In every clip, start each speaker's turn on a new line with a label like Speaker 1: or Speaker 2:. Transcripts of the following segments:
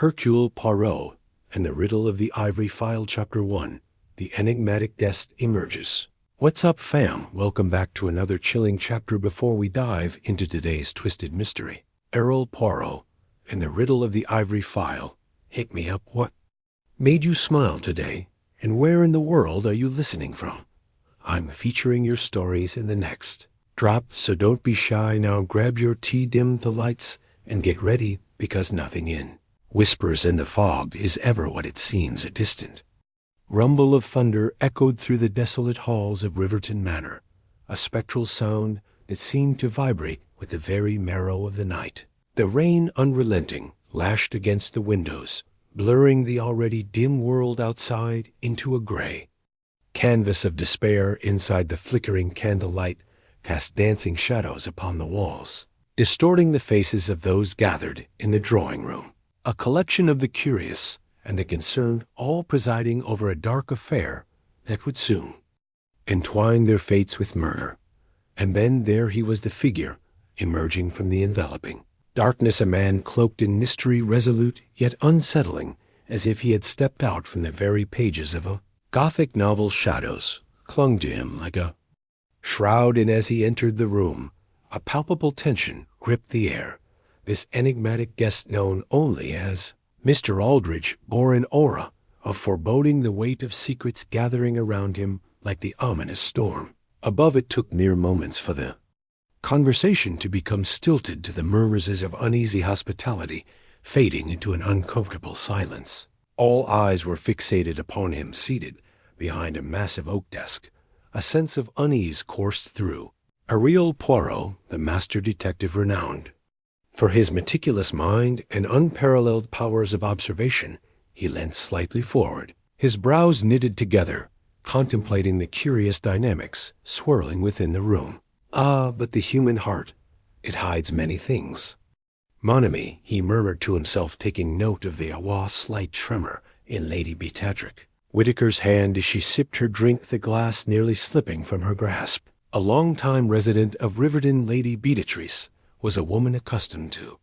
Speaker 1: Hercule Poirot and the Riddle of the Ivory Phial, Chapter 1. The enigmatic guest emerges. What's up, fam? Welcome back to another chilling chapter before we dive into today's twisted mystery. Hercule Poirot and the Riddle of the Ivory Phial. Hit me up. What made you smile today? And where in the world are you listening from? I'm featuring your stories in the next drop, so don't be shy. Now grab your tea, dim the lights, and get ready, because nothing in whispers in the fog is ever what it seems. A distant rumble of thunder echoed through the desolate halls of Riverton Manor, a spectral sound that seemed to vibrate with the very marrow of the night. The rain, unrelenting, lashed against the windows, blurring the already dim world outside into a gray canvas of despair. Inside, the flickering candlelight cast dancing shadows upon the walls, distorting the faces of those gathered in the drawing room. A collection of the curious and the concerned, all presiding over a dark affair that would soon entwine their fates with murder. And then there he was, the figure emerging from the enveloping darkness, a man cloaked in mystery, resolute yet unsettling, as if he had stepped out from the very pages of a Gothic novel. Shadows clung to him like a shroud, and as he entered the room, a palpable tension gripped the air. This enigmatic guest, known only as Mr. Aldrich, bore an aura of foreboding, the weight of secrets gathering around him like the ominous storm above. It took mere moments for the conversation to become stilted, to the murmurs of uneasy hospitality fading into an uncomfortable silence. All eyes were fixated upon him, seated behind a massive oak desk. A sense of unease coursed through Hercule Poirot, the master detective, renowned for his meticulous mind and unparalleled powers of observation. He leant slightly forward, his brows knitted together, contemplating the curious dynamics swirling within the room. Ah, but the human heart, it hides many things. Mon ami, he murmured to himself, taking note of the slight tremor in Lady Beatrix Whitaker's hand as she sipped her drink, the glass nearly slipping from her grasp. A long-time resident of Riverton, Lady Beatrix was a woman accustomed to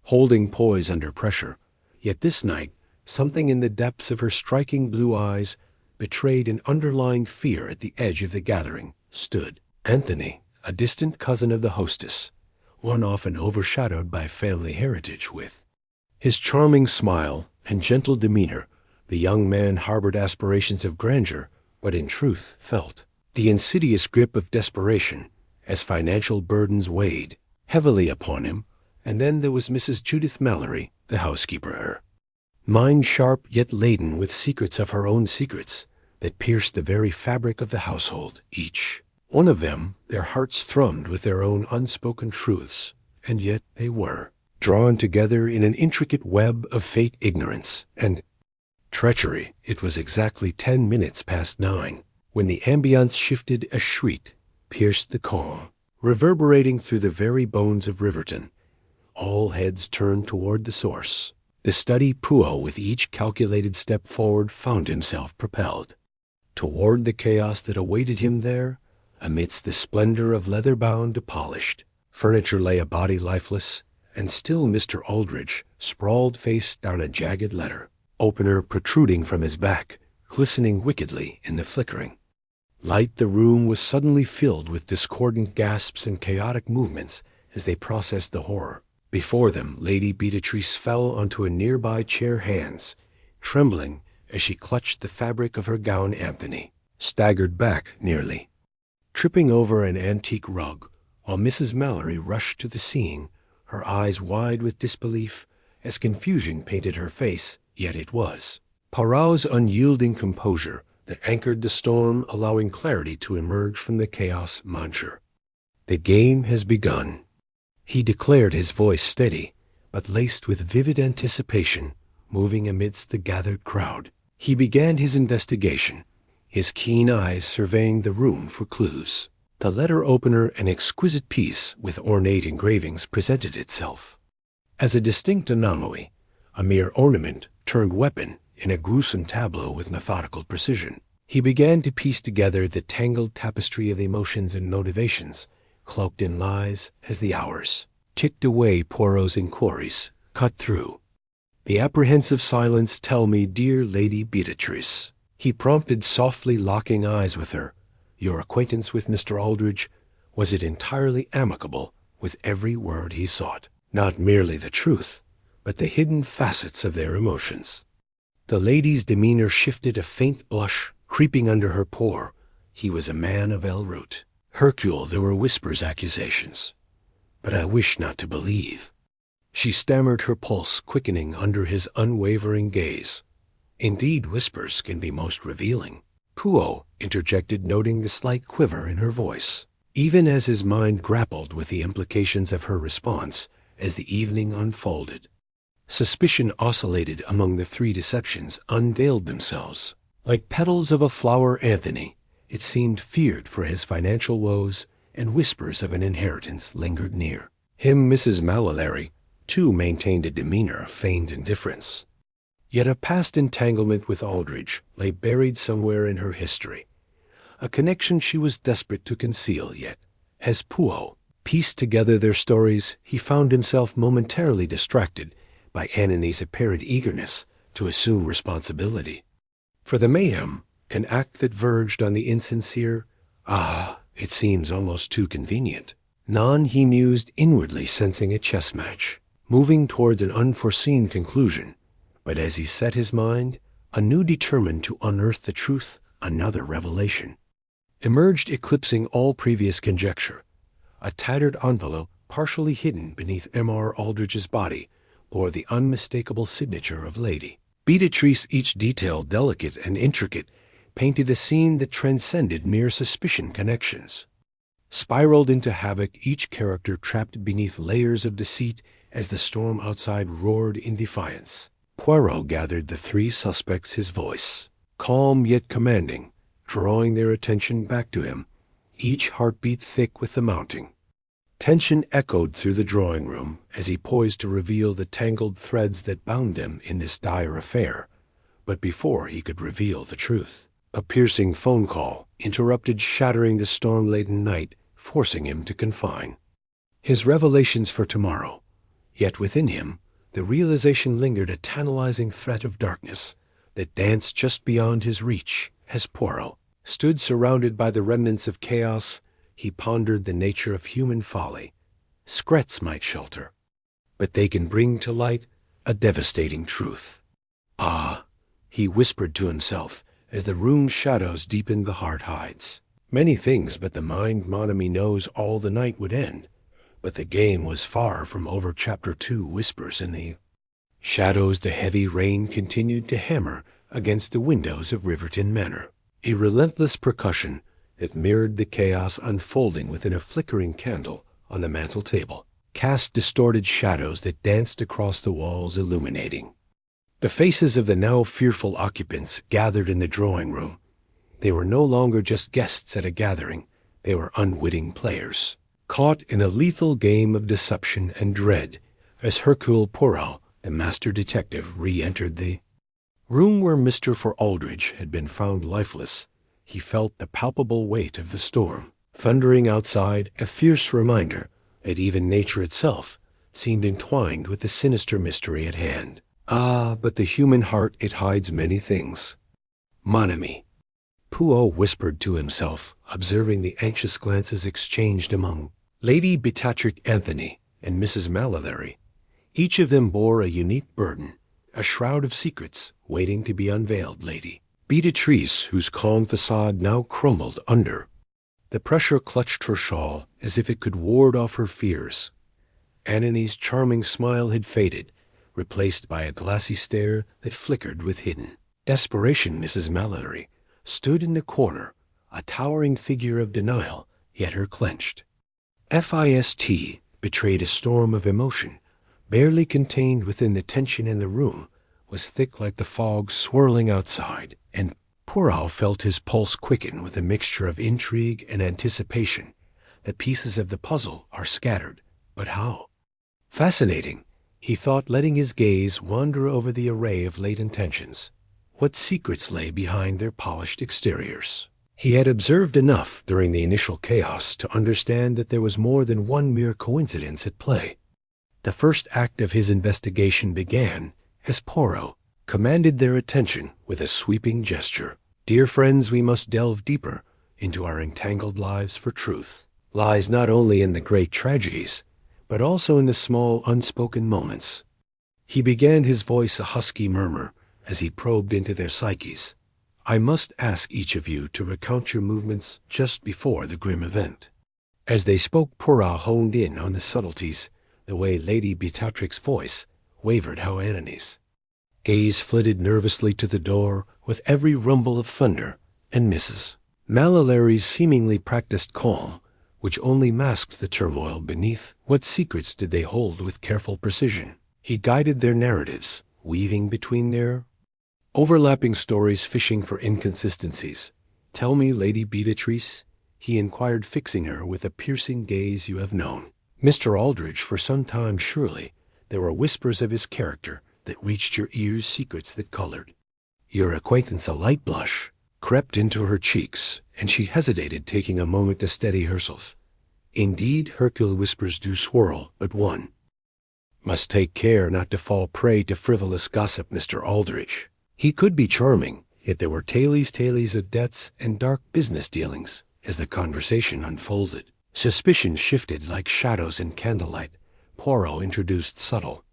Speaker 1: holding poise under pressure, yet this night something in the depths of her striking blue eyes betrayed an underlying fear. At the edge of the gathering stood Anthony, a distant cousin of the hostess, one often overshadowed by family heritage. With his charming smile and gentle demeanor, the young man harbored aspirations of grandeur, but in truth felt the insidious grip of desperation as financial burdens weighed heavily upon him. And then there was Mrs. Judith Mallory, the housekeeper, her mind sharp yet laden with secrets of her own secrets that pierced the very fabric of the household. Each one of them, their hearts thrummed with their own unspoken truths, and yet they were drawn together in an intricate web of fate, ignorance, and treachery. It was exactly 10 minutes past 9 when the ambience shifted. A shriek pierced the calm, reverberating through the very bones of Riverton. All heads turned toward the source. The steady Poirot, with each calculated step forward, found himself propelled toward the chaos that awaited him there. Amidst the splendor of leather-bound, polished furniture lay a body lifeless, and still Mr. Aldrich, sprawled face down, a jagged letter opener protruding from his back, glistening wickedly in the flickering light. The room was suddenly filled with discordant gasps and chaotic movements as they processed the horror before them. Lady Beatrix fell onto a nearby chair, hands trembling as she clutched the fabric of her gown. Anthony staggered back, nearly tripping over an antique rug, while Mrs. Mallory rushed to the scene, her eyes wide with disbelief as confusion painted her face. Yet it was Poirot's unyielding composure that anchored the storm, allowing clarity to emerge from the chaos. Monsieur, the game has begun, he declared, his voice steady but laced with vivid anticipation. Moving amidst the gathered crowd, he began his investigation, his keen eyes surveying the room for clues. The letter opener, an exquisite piece with ornate engravings, presented itself as a distinct anomaly, a mere ornament turned weapon in a gruesome tableau with methodical precision. He began to piece together the tangled tapestry of emotions and motivations, cloaked in lies, as the hours ticked away. Poirot's inquiries cut through The apprehensive silence tell me, dear Lady Beatrice, he prompted, softly locking eyes with her. Your acquaintance with Mr. Aldrich, was it entirely amicable? With every word he sought, not merely the truth, but the hidden facets of their emotions. The lady's demeanor shifted, a faint blush creeping under her pore. He was a man of ill root. Hercule, there were whispers, accusations, but I wish not to believe. She stammered, her pulse quickening under his unwavering gaze. Indeed, whispers can be most revealing, Poirot interjected, noting the slight quiver in her voice, even as his mind grappled with the implications of her response as the evening unfolded. Suspicion oscillated among the three deceptions, unveiled themselves. Like petals of a flower, Anthony, it seemed, feared for his financial woes, and whispers of an inheritance lingered near him. Mrs. Mallory, too, maintained a demeanor of feigned indifference. Yet a past entanglement with Aldrich lay buried somewhere in her history, a connection she was desperate to conceal. Yet, as Poirot pieced together their stories, he found himself momentarily distracted by Anthony's apparent eagerness to assume responsibility for the mayhem, an act that verged on the insincere. It seems almost too convenient. He mused, inwardly sensing a chess match moving towards an unforeseen conclusion. But as he set his mind anew, determined to unearth the truth, another revelation emerged, eclipsing all previous conjecture. A tattered envelope, partially hidden beneath M.R. Aldrich's body, bore the unmistakable signature of Lady Beatrice. Each detail, delicate and intricate, painted a scene that transcended mere suspicion. Connections spiraled into havoc, each character trapped beneath layers of deceit as the storm outside roared in defiance. Poirot gathered the three suspects, his voice calm yet commanding, drawing their attention back to him, each heartbeat thick with the mounting tension. Echoed through the drawing room as he poised to reveal the tangled threads that bound them in this dire affair. But before he could reveal the truth, a piercing phone call interrupted, shattering the storm-laden night, forcing him to confine his revelations for tomorrow. Yet within him, the realization lingered, a tantalizing threat of darkness that danced just beyond his reach. As Poirot stood surrounded by the remnants of chaos, he pondered the nature of human folly. Secrets might shelter, but they can bring to light a devastating truth. He whispered to himself as the room's shadows deepened. The heart hides many things, but the mind, mon ami, knows all the night would end. But the game was far from over. Chapter 2. Whispers in the shadows. The heavy rain continued to hammer against the windows of Riverton Manor, a relentless percussion that mirrored the chaos unfolding within. A flickering candle on the mantel table cast distorted shadows that danced across the walls, illuminating the faces of the now fearful occupants gathered in the drawing room. They were no longer just guests at a gathering, they were unwitting players, caught in a lethal game of deception and dread. As Hercule Poirot, the master detective, re-entered the room where Mr. Aldrich had been found lifeless, he felt the palpable weight of the storm thundering outside, a fierce reminder that even nature itself seemed entwined with the sinister mystery at hand. But the human heart, it hides many things. Mon ami, Poirot whispered to himself, observing the anxious glances exchanged among Lady Beatrice, Anthony, and Mrs. Mallory. Each of them bore a unique burden, a shroud of secrets waiting to be unveiled. Lady Beatrice, whose calm facade now crumbled under the pressure, clutched her shawl as if it could ward off her fears. Anthony's charming smile had faded, replaced by a glassy stare that flickered with hidden desperation. Mrs. Mallory stood in the corner, a towering figure of denial, yet her clenched fist betrayed a storm of emotion, barely contained within. The tension in the room was thick like the fog swirling outside, and Poirot felt his pulse quicken with a mixture of intrigue and anticipation. The pieces of the puzzle are scattered, but how fascinating, he thought, letting his gaze wander over the array of latent tensions. What secrets lay behind their polished exteriors? He had observed enough during the initial chaos to understand that there was more than one mere coincidence at play. The first act of his investigation began as Poirot commanded their attention with a sweeping gesture. Dear friends, we must delve deeper into our entangled lives, for truth lies not only in the great tragedies, but also in the small unspoken moments. He began, his voice a husky murmur, as he probed into their psyches. I must ask each of you to recount your movements just before the grim event. As they spoke, Poirot honed in on the subtleties, the way Lady Beatrix's voice wavered, how Antony's gaze flitted nervously to the door with every rumble of thunder, and Mrs. Mallory's seemingly practiced calm, which only masked the turmoil beneath. What secrets did they hold with careful precision? He guided their narratives, weaving between their overlapping stories, fishing for inconsistencies. Tell me, Lady Beatrice, he inquired, fixing her with a piercing gaze, you have known Mr. Aldrich for some time, surely. There were whispers of his character that reached your ears, secrets that colored your acquaintance. A light blush crept into her cheeks, and she hesitated, taking a moment to steady herself. Indeed, Hercule whispers do swirl, but one must take care not to fall prey to frivolous gossip. Mr. Aldrich, he could be charming, yet there were tales of debts and dark business dealings. As the conversation unfolded, suspicions shifted like shadows in candlelight. Poirot introduced subtle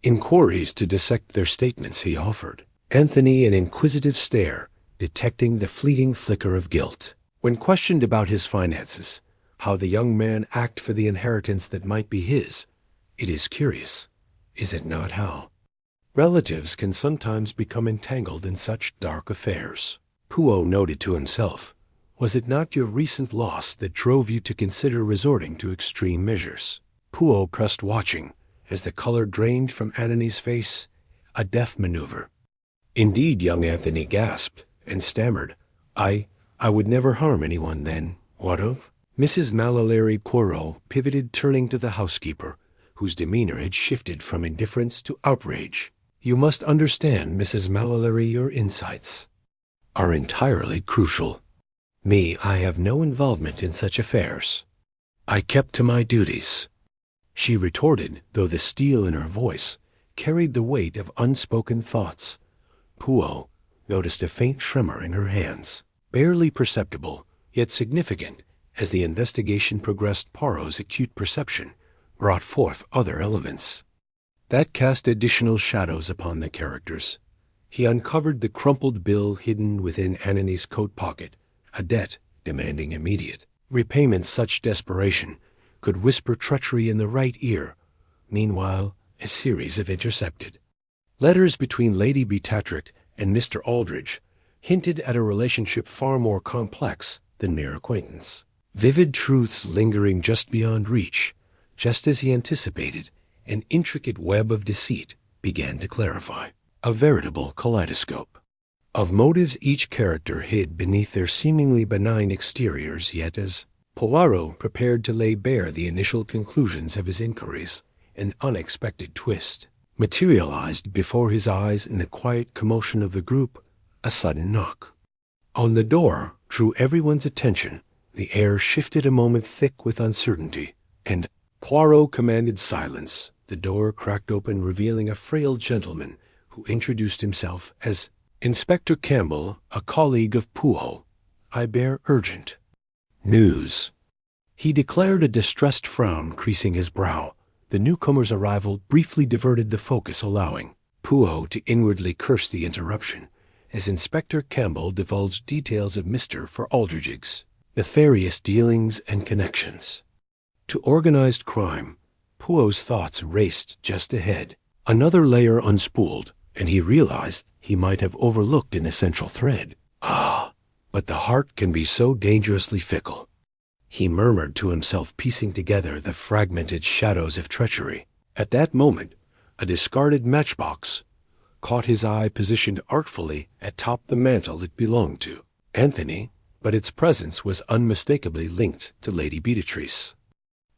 Speaker 1: inquiries to dissect their statements. He offered Anthony an inquisitive stare, detecting the fleeting flicker of guilt. When questioned about his finances, how the young man acted for the inheritance that might be his, it is curious, is it not, how relatives can sometimes become entangled in such dark affairs? Poirot noted to himself, was it not your recent loss that drove you to consider resorting to extreme measures? Poirot pressed, watching as the color drained from Antony's face, a deft maneuver. Indeed, young Anthony gasped and stammered, I would never harm anyone then. What of? Mrs. Mallory? Poirot pivoted, turning to the housekeeper, whose demeanor had shifted from indifference to outrage. You must understand, Mrs. Mallory, your insights are entirely crucial. I have no involvement in such affairs. I kept to my duties, she retorted, though the steel in her voice carried the weight of unspoken thoughts. Poirot noticed a faint tremor in her hands, barely perceptible, yet significant. As the investigation progressed, Poirot's acute perception brought forth other elements that cast additional shadows upon the characters. He uncovered the crumpled bill hidden within Antony's coat pocket, a debt demanding immediate repayment. Such desperation could whisper treachery in the right ear. Meanwhile, a series of intercepted letters between Lady Beatrix and Mr. Aldrich hinted at a relationship far more complex than mere acquaintance. Vivid truths lingering just beyond reach. Just as he anticipated, an intricate web of deceit began to clarify, a veritable kaleidoscope of motives each character hid beneath their seemingly benign exteriors. Yet as Poirot prepared to lay bare the initial conclusions of his inquiries, an unexpected twist materialized before his eyes. In the quiet commotion of the group, a sudden knock on the door drew everyone's attention. The air shifted a moment, thick with uncertainty, and Poirot commanded silence. The door cracked open, revealing a frail gentleman who introduced himself as Inspector Campbell, a colleague of Poirot. I bear urgent news, he declared, a distressed frown creasing his brow. The newcomer's arrival briefly diverted the focus, allowing Poirot to inwardly curse the interruption, as Inspector Campbell divulged details of Mr. Aldrich's nefarious dealings and connections to organized crime. Poirot's thoughts raced just ahead. Another layer unspooled, and he realized he might have overlooked an essential thread. But the heart can be so dangerously fickle, he murmured to himself, piecing together the fragmented shadows of treachery. At that moment, a discarded matchbox caught his eye, positioned artfully atop the mantel it belonged to Anthony, but its presence was unmistakably linked to Lady Beatrice,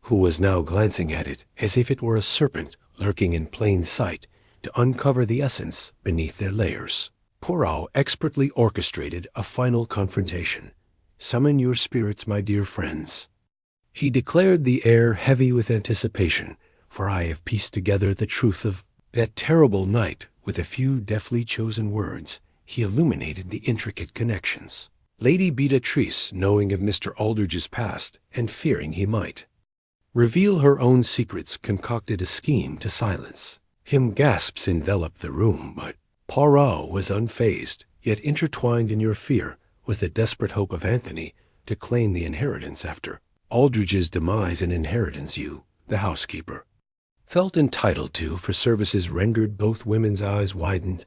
Speaker 1: who was now glancing at it as if it were a serpent lurking in plain sight to uncover the essence beneath their layers. Poirot expertly orchestrated a final confrontation. Summon your spirits, my dear friends, he declared, the air heavy with anticipation, for I have pieced together the truth of that terrible night With a few deftly chosen words, he illuminated the intricate connections. Lady Beatrice, knowing of Mr. Aldrich's past, and fearing he might reveal her own secrets, concocted a scheme to silence him. Gasps enveloped the room, but Poirot was unfazed. Yet intertwined in your fear was the desperate hope of Anthony to claim the inheritance after Aldrich's demise, an inheritance you, the housekeeper, felt entitled to for services rendered. Both women's eyes widened,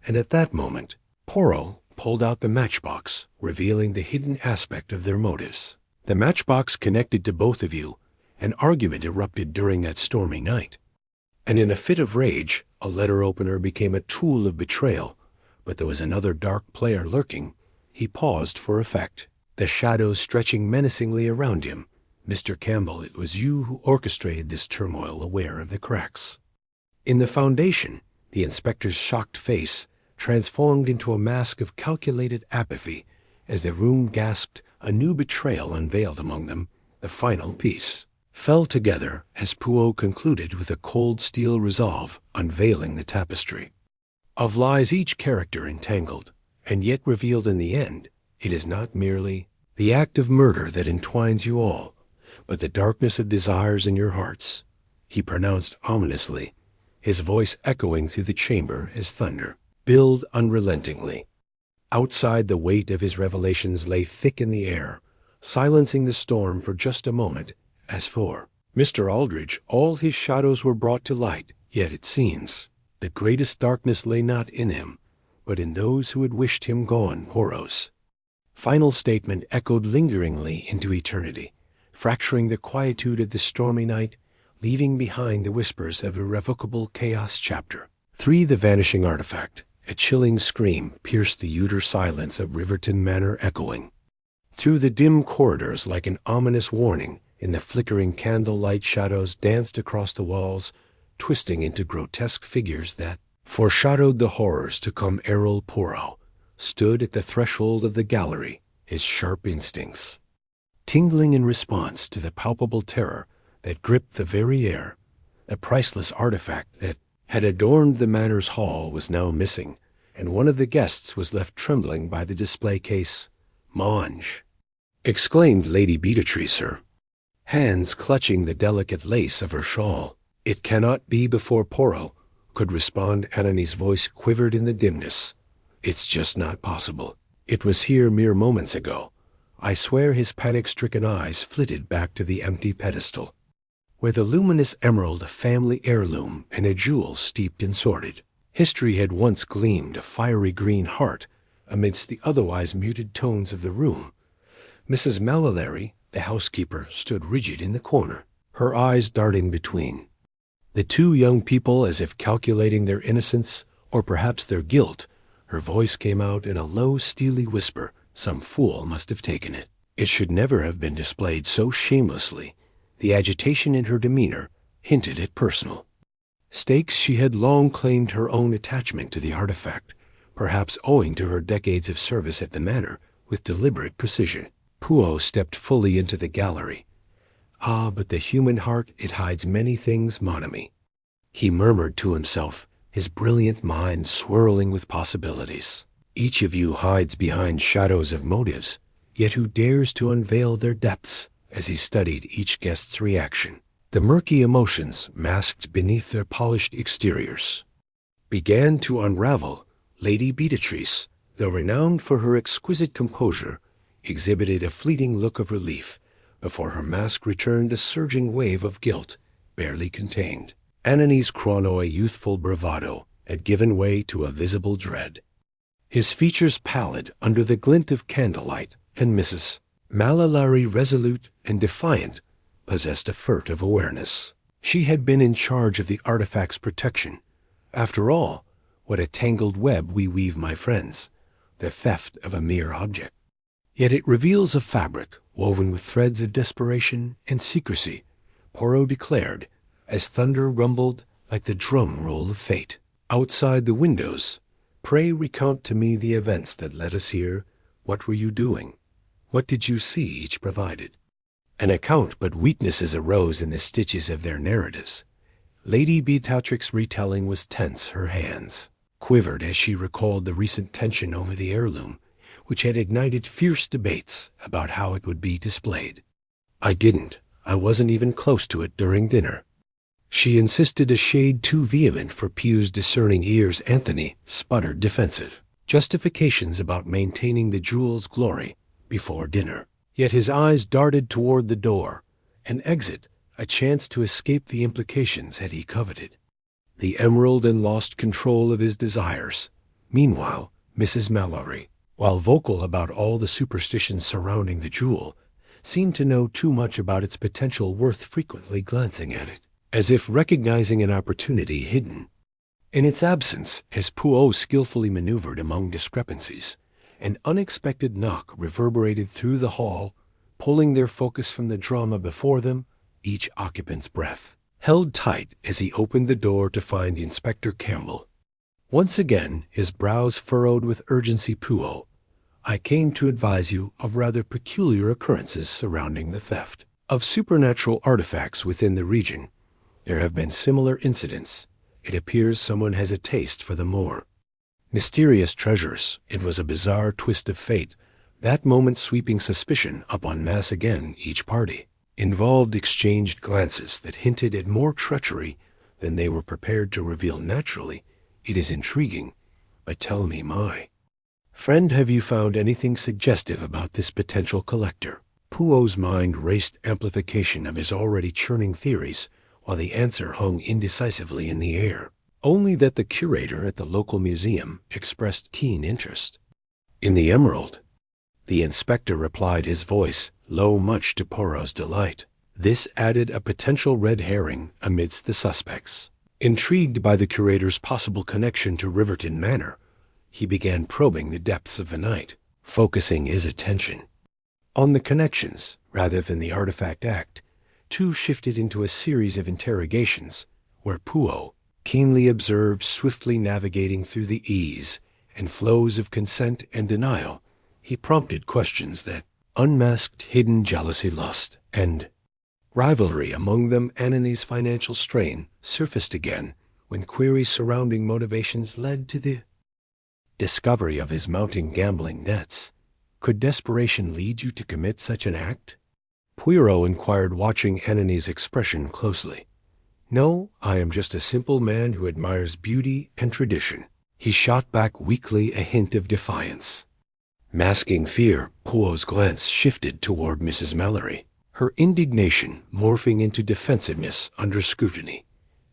Speaker 1: and at that moment Poirot pulled out the matchbox, revealing the hidden aspect of their motives. The matchbox connected to both of you. An argument erupted during that stormy night, and in a fit of rage, a letter opener became a tool of betrayal. But there was another dark player lurking. He paused for effect, the shadows stretching menacingly around him. Mr. Campbell, it was you who orchestrated this turmoil, aware of the cracks in the foundation. The inspector's shocked face transformed into a mask of calculated apathy as the room gasped. A new betrayal unveiled among them. The final piece fell together as Poirot concluded with a cold steel resolve, unveiling the tapestry of lies, each character entangled, and yet revealed in the end. It is not merely the act of murder that entwines you all, but the darkness of desires in your hearts, he pronounced ominously, his voice echoing through the chamber as thunder. Build unrelentingly. Outside, the weight of his revelations lay thick in the air, silencing the storm for just a moment. As for Mr. Aldrich, all his shadows were brought to light, yet it seems the greatest darkness lay not in him, but in those who had wished him gone. Poirot's final statement echoed lingeringly into eternity, fracturing the quietude of the stormy night, leaving behind the whispers of irrevocable chaos. Chapter 3. The Vanishing Artifact. A chilling scream pierced the utter silence of Riverton Manor, echoing through the dim corridors like an ominous warning. In the flickering candlelight, shadows danced across the walls, twisting into grotesque figures that foreshadowed the horrors to come. Hercule Poirot stood at the threshold of the gallery, his sharp instincts tingling in response to the palpable terror that gripped the very air. The priceless artifact that had adorned the manor's hall was now missing, and one of the guests was left trembling by the display case. "Mange!" exclaimed Lady Beatrice, her hands clutching the delicate lace of her shawl. "It cannot be." Before Poirot could respond, Anani's voice quivered in the dimness. "It's just not possible. It was here mere moments ago. I swear." His panic-stricken eyes flitted back to the empty pedestal, where the luminous emerald, a family heirloom, and a jewel steeped in sordid history, had once gleamed, a fiery green heart amidst the otherwise muted tones of the room. Mrs. Mallory, the housekeeper, stood rigid in the corner, her eyes darting between the two young people as if calculating their innocence or perhaps their guilt. Her voice came out in a low, steely whisper. Some fool must have taken it. It should never have been displayed so shamelessly. The agitation in her demeanor hinted at personal stakes. She had long claimed her own attachment to the artifact, perhaps owing to her decades of service at the manor. With deliberate precision, Poirot stepped fully into the gallery. "Ah, but the human heart, it hides many things, mon ami," he murmured to himself, his brilliant mind swirling with possibilities. "Each of you hides behind shadows of motives, yet who dares to unveil their depths?" As he studied each guest's reaction, the murky emotions masked beneath their polished exteriors began to unravel. Lady Beatrice, though renowned for her exquisite composure, exhibited a fleeting look of relief before her mask returned a surging wave of guilt barely contained. Anani's chrono, a youthful bravado, had given way to a visible dread, his features pallid under the glint of candlelight, and Mrs. Mallory, resolute and defiant, possessed a furtive awareness. She had been in charge of the artifact's protection. After all, what a tangled web we weave, my friends, the theft of a mere object. Yet it reveals a fabric woven with threads of desperation and secrecy, Poirot declared, as thunder rumbled like the drum roll of fate. Outside the windows, "Pray recount to me the events that led us here. What were you doing? What did you see?" each provided an account, but weaknesses arose in the stitches of their narratives. Lady Beatrix's retelling was tense, her hands quivered as she recalled the recent tension over the heirloom, which had ignited fierce debates about how it would be displayed. "I didn't. I wasn't even close to it during dinner." She insisted, a shade too vehement for Pugh's discerning ears. Anthony sputtered defensive justifications about maintaining the jewel's glory before dinner. Yet his eyes darted toward the door, an exit, a chance to escape the implications had he coveted. The emerald and lost control of his desires. Meanwhile, Mrs. Mallory, while vocal about all the superstitions surrounding the jewel, seemed to know too much about its potential worth frequently glancing at it, as if recognizing an opportunity hidden. In its absence, as Poirot skillfully maneuvered among discrepancies, an unexpected knock reverberated through the hall, pulling their focus from the drama before them, each occupant's breath held tight as he opened the door to find Inspector Campbell. Once again, his brows furrowed with urgency. "Poirot, I came to advise you of rather peculiar occurrences surrounding the theft of supernatural artifacts within the region. There have been similar incidents. It appears someone has a taste for the more mysterious treasures." It was a bizarre twist of fate, that moment sweeping suspicion up en masse again. Each party involved exchanged glances that hinted at more treachery than they were prepared to reveal. "Naturally, it is intriguing, but tell me, my friend, have you found anything suggestive about this potential collector?" Poirot's mind raced amplification of his already churning theories, while the answer hung indecisively in the air. Only that the curator at the local museum expressed keen interest in the emerald. The inspector replied, his voice low, much to Poirot's delight. This added a potential red herring amidst the suspects. Intrigued by the curator's possible connection to Riverton Manor, he began probing the depths of the night, focusing his attention on the connections rather than the artifact. Act 2 shifted into a series of interrogations, where Poirot keenly observed, swiftly navigating through the ease and flows of consent and denial. He prompted questions that unmasked hidden jealousy, lust, and rivalry among them. Anani's financial strain surfaced again when queries surrounding motivations led to the discovery of his mounting gambling debts. Could desperation lead you to commit such an act? Poirot inquired, watching Anani's expression closely. "No, I am just a simple man who admires beauty and tradition," he shot back weakly, a hint of defiance masking fear. Poirot's glance shifted toward Mrs. Mallory, her indignation morphing into defensiveness under scrutiny.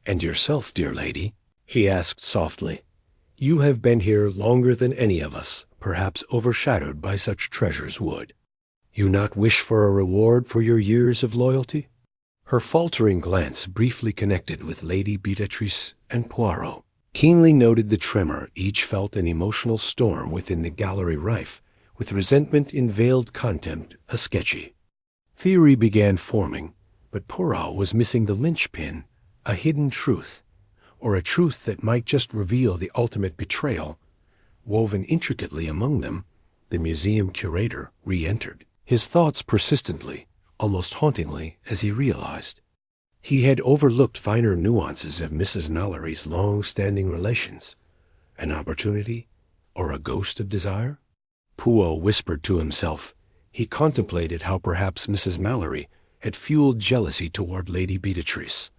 Speaker 1: "And yourself, dear lady?" he asked softly. "You have been here longer than any of us, perhaps overshadowed by such treasures. Would you not wish for a reward for your years of loyalty?" Her faltering glance briefly connected with Lady Beatrice, and Poirot keenly noted the tremor each felt, an emotional storm within the gallery rife with resentment and veiled contempt. A sketchy theory began forming, but Poirot was missing the linchpin, a hidden truth, or a truth that might just reveal the ultimate betrayal. Woven intricately among them, the museum curator re-entered his thoughts persistently, almost hauntingly, as he realized he had overlooked finer nuances of Mrs. Mallory's long-standing relations. An opportunity, or a ghost of desire? Poirot whispered to himself. He contemplated how perhaps Mrs. Mallory had fueled jealousy toward Lady Beatrice.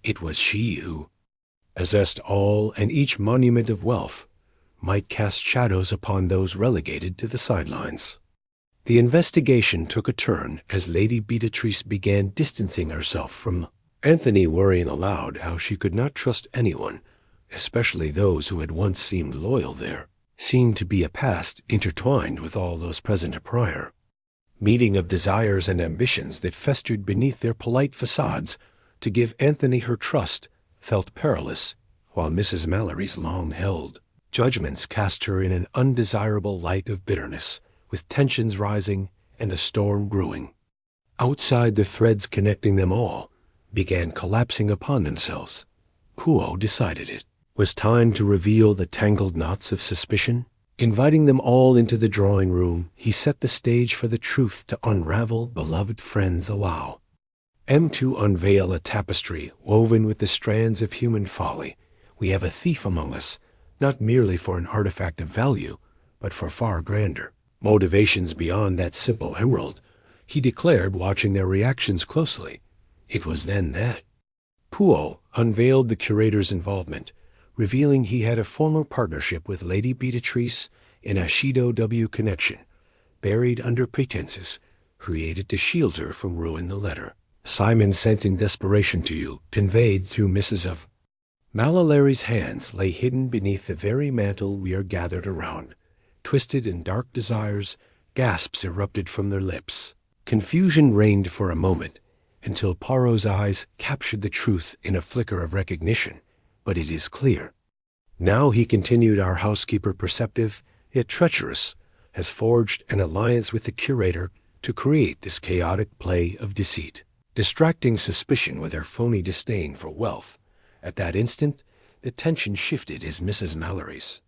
Speaker 1: It was she who possessed all, and each monument of wealth might cast shadows upon those relegated to the sidelines. The investigation took a turn as Lady Beatrice began distancing herself from Anthony, worrying aloud how she could not trust anyone, especially those who had once seemed loyal. There seemed to be a past intertwined with all those present, a prior meeting of desires and ambitions that festered beneath their polite facades. To give Anthony her trust felt perilous, while Mrs. Mallory's long-held judgments cast her in an undesirable light of bitterness, with tensions rising and a storm brewing. Outside, the threads connecting them all began collapsing upon themselves. Poirot decided it was time to reveal the tangled knots of suspicion. Inviting them all into the drawing room, he set the stage for the truth to unravel. "Beloved friends, allow to unveil a tapestry woven with the strands of human folly. We have a thief among us, not merely for an artifact of value, but for far grander motivations beyond that simple emerald, he declared, watching their reactions closely. It was then that Poirot unveiled the curator's involvement, revealing he had a former partnership with Lady Beatrice in a Shido W connection, buried under pretenses created to shield her from ruin. The letter Simon sent in desperation to you, conveyed through Mrs. of Malalary's hands, lay hidden beneath the very mantle we are gathered around. Twisted in dark desires, gasps erupted from their lips. Confusion reigned for a moment, until Poirot's eyes captured the truth in a flicker of recognition. But it is clear. Now, he continued, our housekeeper, perceptive, yet treacherous, has forged an alliance with the curator to create this chaotic play of deceit, distracting suspicion with her phony disdain for wealth. At that instant, the tension shifted as Mrs. Mallory's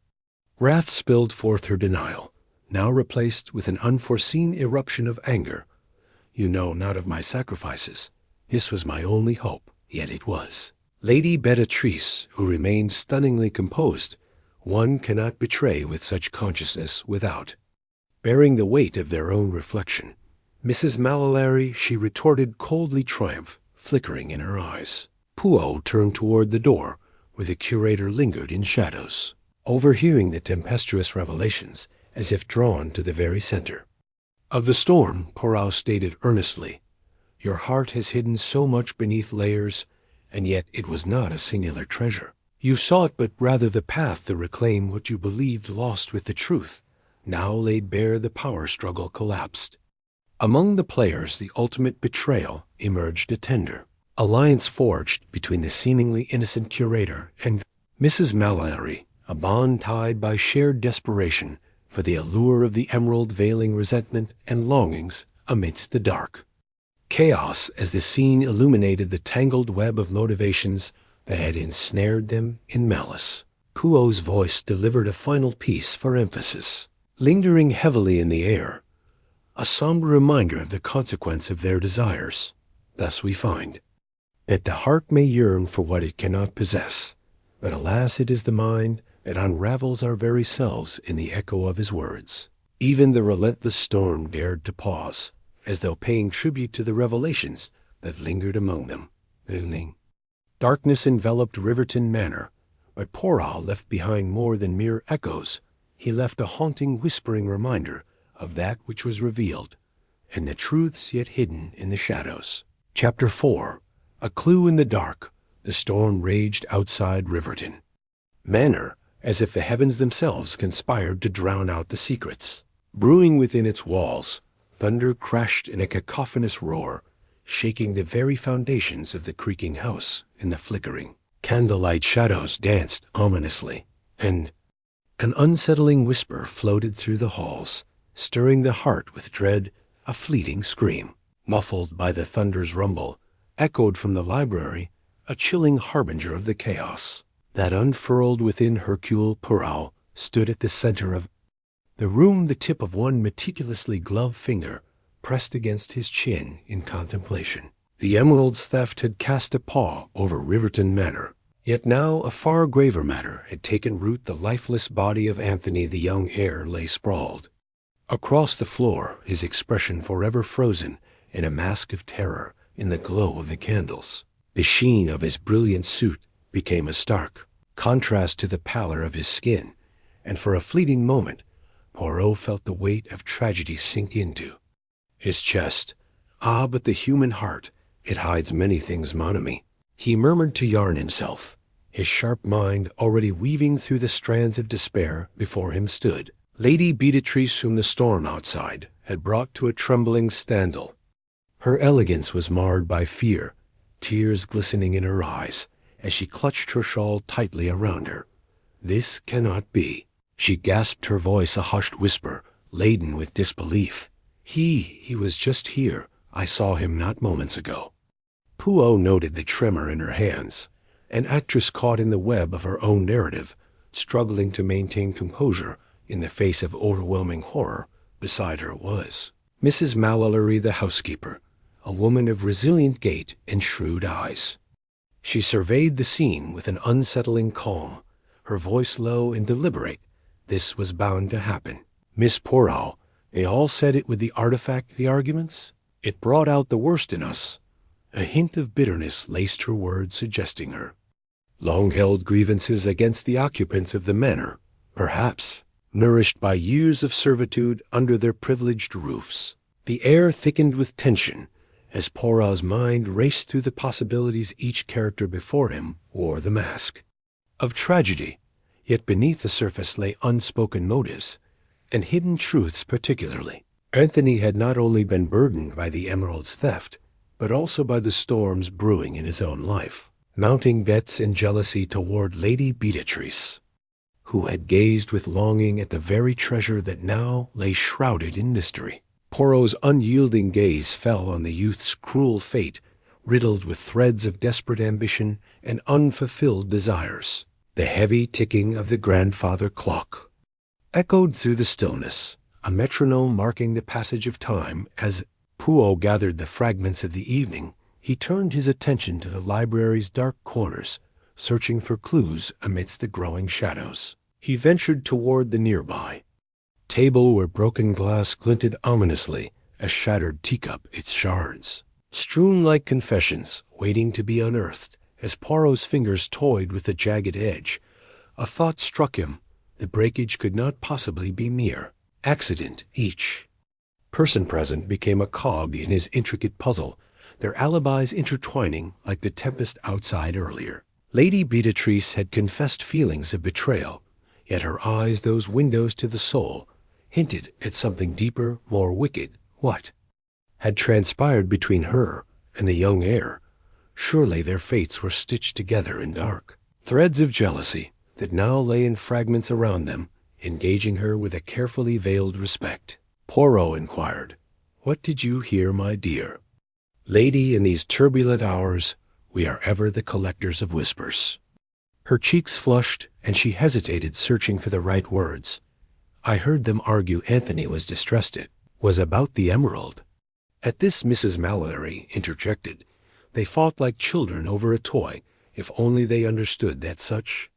Speaker 1: wrath spilled forth her denial, now replaced with an unforeseen eruption of anger. You know not of my sacrifices. This was my only hope, yet it was. Lady Beatrice, who remained stunningly composed, one cannot betray with such consciousness without bearing the weight of their own reflection. Mrs. Mallory, she retorted, coldly, triumph flickering in her eyes. Poirot turned toward the door, where the curator lingered in shadows, overhearing the tempestuous revelations, as if drawn to the very center of the storm. Poirot stated earnestly, your heart has hidden so much beneath layers, and yet it was not a singular treasure. You sought but rather the path to reclaim what you believed lost with the truth. Now laid bare, the power struggle collapsed. Among the players, the ultimate betrayal emerged a tender alliance forged between the seemingly innocent curator and Mrs. Mallory, a bond tied by shared desperation for the allure of the emerald, veiling resentment and longings amidst the dark chaos as the scene illuminated the tangled web of motivations that had ensnared them in malice. Poirot's voice delivered a final piece for emphasis, lingering heavily in the air, a somber reminder of the consequence of their desires. Thus we find that the heart may yearn for what it cannot possess, but alas, it is the mind that unravels our very selves in the echo of his words. Even the relentless storm dared to pause, as though paying tribute to the revelations that lingered among them. Darkness enveloped Riverton Manor, but Poirot left behind more than mere echoes. He left a haunting, whispering reminder of that which was revealed, and the truths yet hidden in the shadows. Chapter 4. A Clue in the Dark. The storm raged outside Riverton Manor, as if the heavens themselves conspired to drown out the secrets brewing within its walls. Thunder crashed in a cacophonous roar, shaking the very foundations of the creaking house. In the flickering candlelight, shadows danced ominously, and an unsettling whisper floated through the halls, stirring the heart with dread. A fleeting scream, muffled by the thunder's rumble, echoed from the library, a chilling harbinger of the chaos that unfurled within. Hercule Poirot stood at the center of the room, the tip of one meticulously gloved finger pressed against his chin in contemplation. The emerald's theft had cast a pall over Riverton Manor, yet now a far graver matter had taken root. The lifeless body of Anthony, the young heir, lay sprawled across the floor, his expression forever frozen in a mask of terror. In the glow of the candles, the sheen of his brilliant suit became a stark contrast to the pallor of his skin, and for a fleeting moment Poirot felt the weight of tragedy sink into his chest. Ah, but the human heart, it hides many things, mon ami, he murmured to yarn himself. His sharp mind already weaving through the strands of despair. Before him stood Lady Beatrice, whom the storm outside had brought to a trembling standstill. Her elegance was marred by fear, tears glistening in her eyes as she clutched her shawl tightly around her. This cannot be, she gasped, her voice a hushed whisper, laden with disbelief. He was just here. I saw him not moments ago. Poirot noted the tremor in her hands, an actress caught in the web of her own narrative, struggling to maintain composure in the face of overwhelming horror. Beside her was Mrs. Mallory, the housekeeper, a woman of resilient gait and shrewd eyes. She surveyed the scene with an unsettling calm, her voice low and deliberate. This was bound to happen. Miss Poirot, they all said it with the artifact the arguments. It brought out the worst in us. A hint of bitterness laced her words, suggesting her long-held grievances against the occupants of the manor, perhaps, nourished by years of servitude under their privileged roofs. The air thickened with tension as Poirot's mind raced through the possibilities each character before him wore the mask of tragedy, yet beneath the surface lay unspoken motives, and hidden truths particularly. Anthony had not only been burdened by the emerald's theft, but also by the storms brewing in his own life, mounting debts and jealousy toward Lady Beatrice, who had gazed with longing at the very treasure that now lay shrouded in mystery. Poirot's unyielding gaze fell on the youth's cruel fate, riddled with threads of desperate ambition and unfulfilled desires. The heavy ticking of the grandfather clock echoed through the stillness, a metronome marking the passage of time. As Poirot gathered the fragments of the evening, he turned his attention to the library's dark corners, searching for clues amidst the growing shadows. He ventured toward the nearby table where broken glass glinted ominously, a shattered teacup its shards, strewn like confessions waiting to be unearthed. As Poirot's fingers toyed with the jagged edge, a thought struck him. The breakage could not possibly be mere accident. Each person present became a cog in his intricate puzzle, their alibis intertwining like the tempest outside earlier. Lady Beatrice had confessed feelings of betrayal, yet her eyes, those windows to the soul, hinted at something deeper, more wicked. What had transpired between her and the young heir? Surely their fates were stitched together in dark threads of jealousy that now lay in fragments around them, engaging her with a carefully veiled respect. Poirot inquired, "What did you hear, my dear?" "Lady, in these turbulent hours, we are ever the collectors of whispers." Her cheeks flushed, and she hesitated, searching for the right words. "I heard them argue Anthony was distressed. It was about the emerald." At this Mrs. Mallory interjected, "They fought like children over a toy. If only they understood that such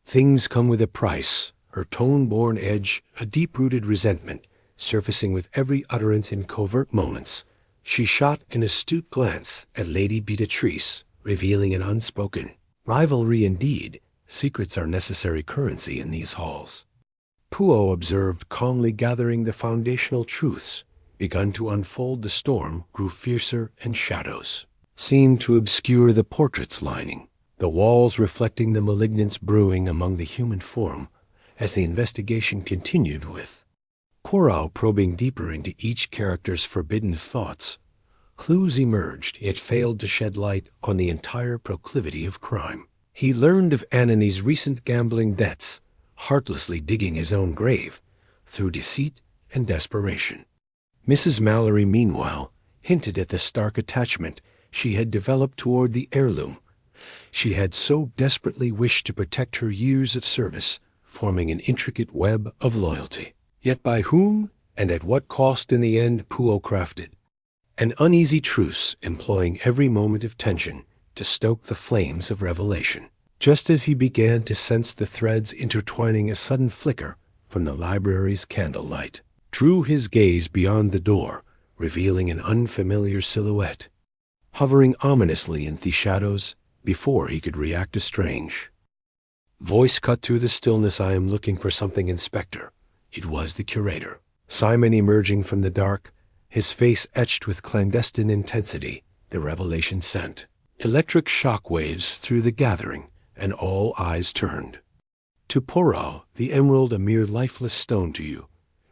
Speaker 1: things come with a price." Her tone bore an edge, a deep-rooted resentment, surfacing with every utterance in covert moments. She shot an astute glance at Lady Beatrice, revealing an unspoken rivalry. Indeed, secrets are necessary currency in these halls. Poirot observed calmly, gathering the foundational truths begun to unfold. The storm grew fiercer, and shadows seemed to obscure the portrait's lining, the walls reflecting the malignance brewing among the human form. As the investigation continued, with Poirot probing deeper into each character's forbidden thoughts, clues emerged, yet failed to shed light on the entire proclivity of crime. He learned of Anthony's recent gambling debts, heartlessly digging his own grave through deceit and desperation. Mrs. Mallory, meanwhile, hinted at the stark attachment she had developed toward the heirloom. She had so desperately wished to protect her years of service, forming an intricate web of loyalty. Yet by whom and at what cost? In the end, Poirot crafted an uneasy truce, employing every moment of tension to stoke the flames of revelation. Just as he began to sense the threads intertwining, a sudden flicker from the library's candlelight drew his gaze beyond the door, revealing an unfamiliar silhouette, hovering ominously in the shadows. Before he could react, a strange voice cut through the stillness. "I am looking for something, Inspector." It was the curator, Simon, emerging from the dark, his face etched with clandestine intensity. The revelation sent electric shock waves through the gathering, and all eyes turned to Poirot. "The emerald, a mere lifeless stone to you,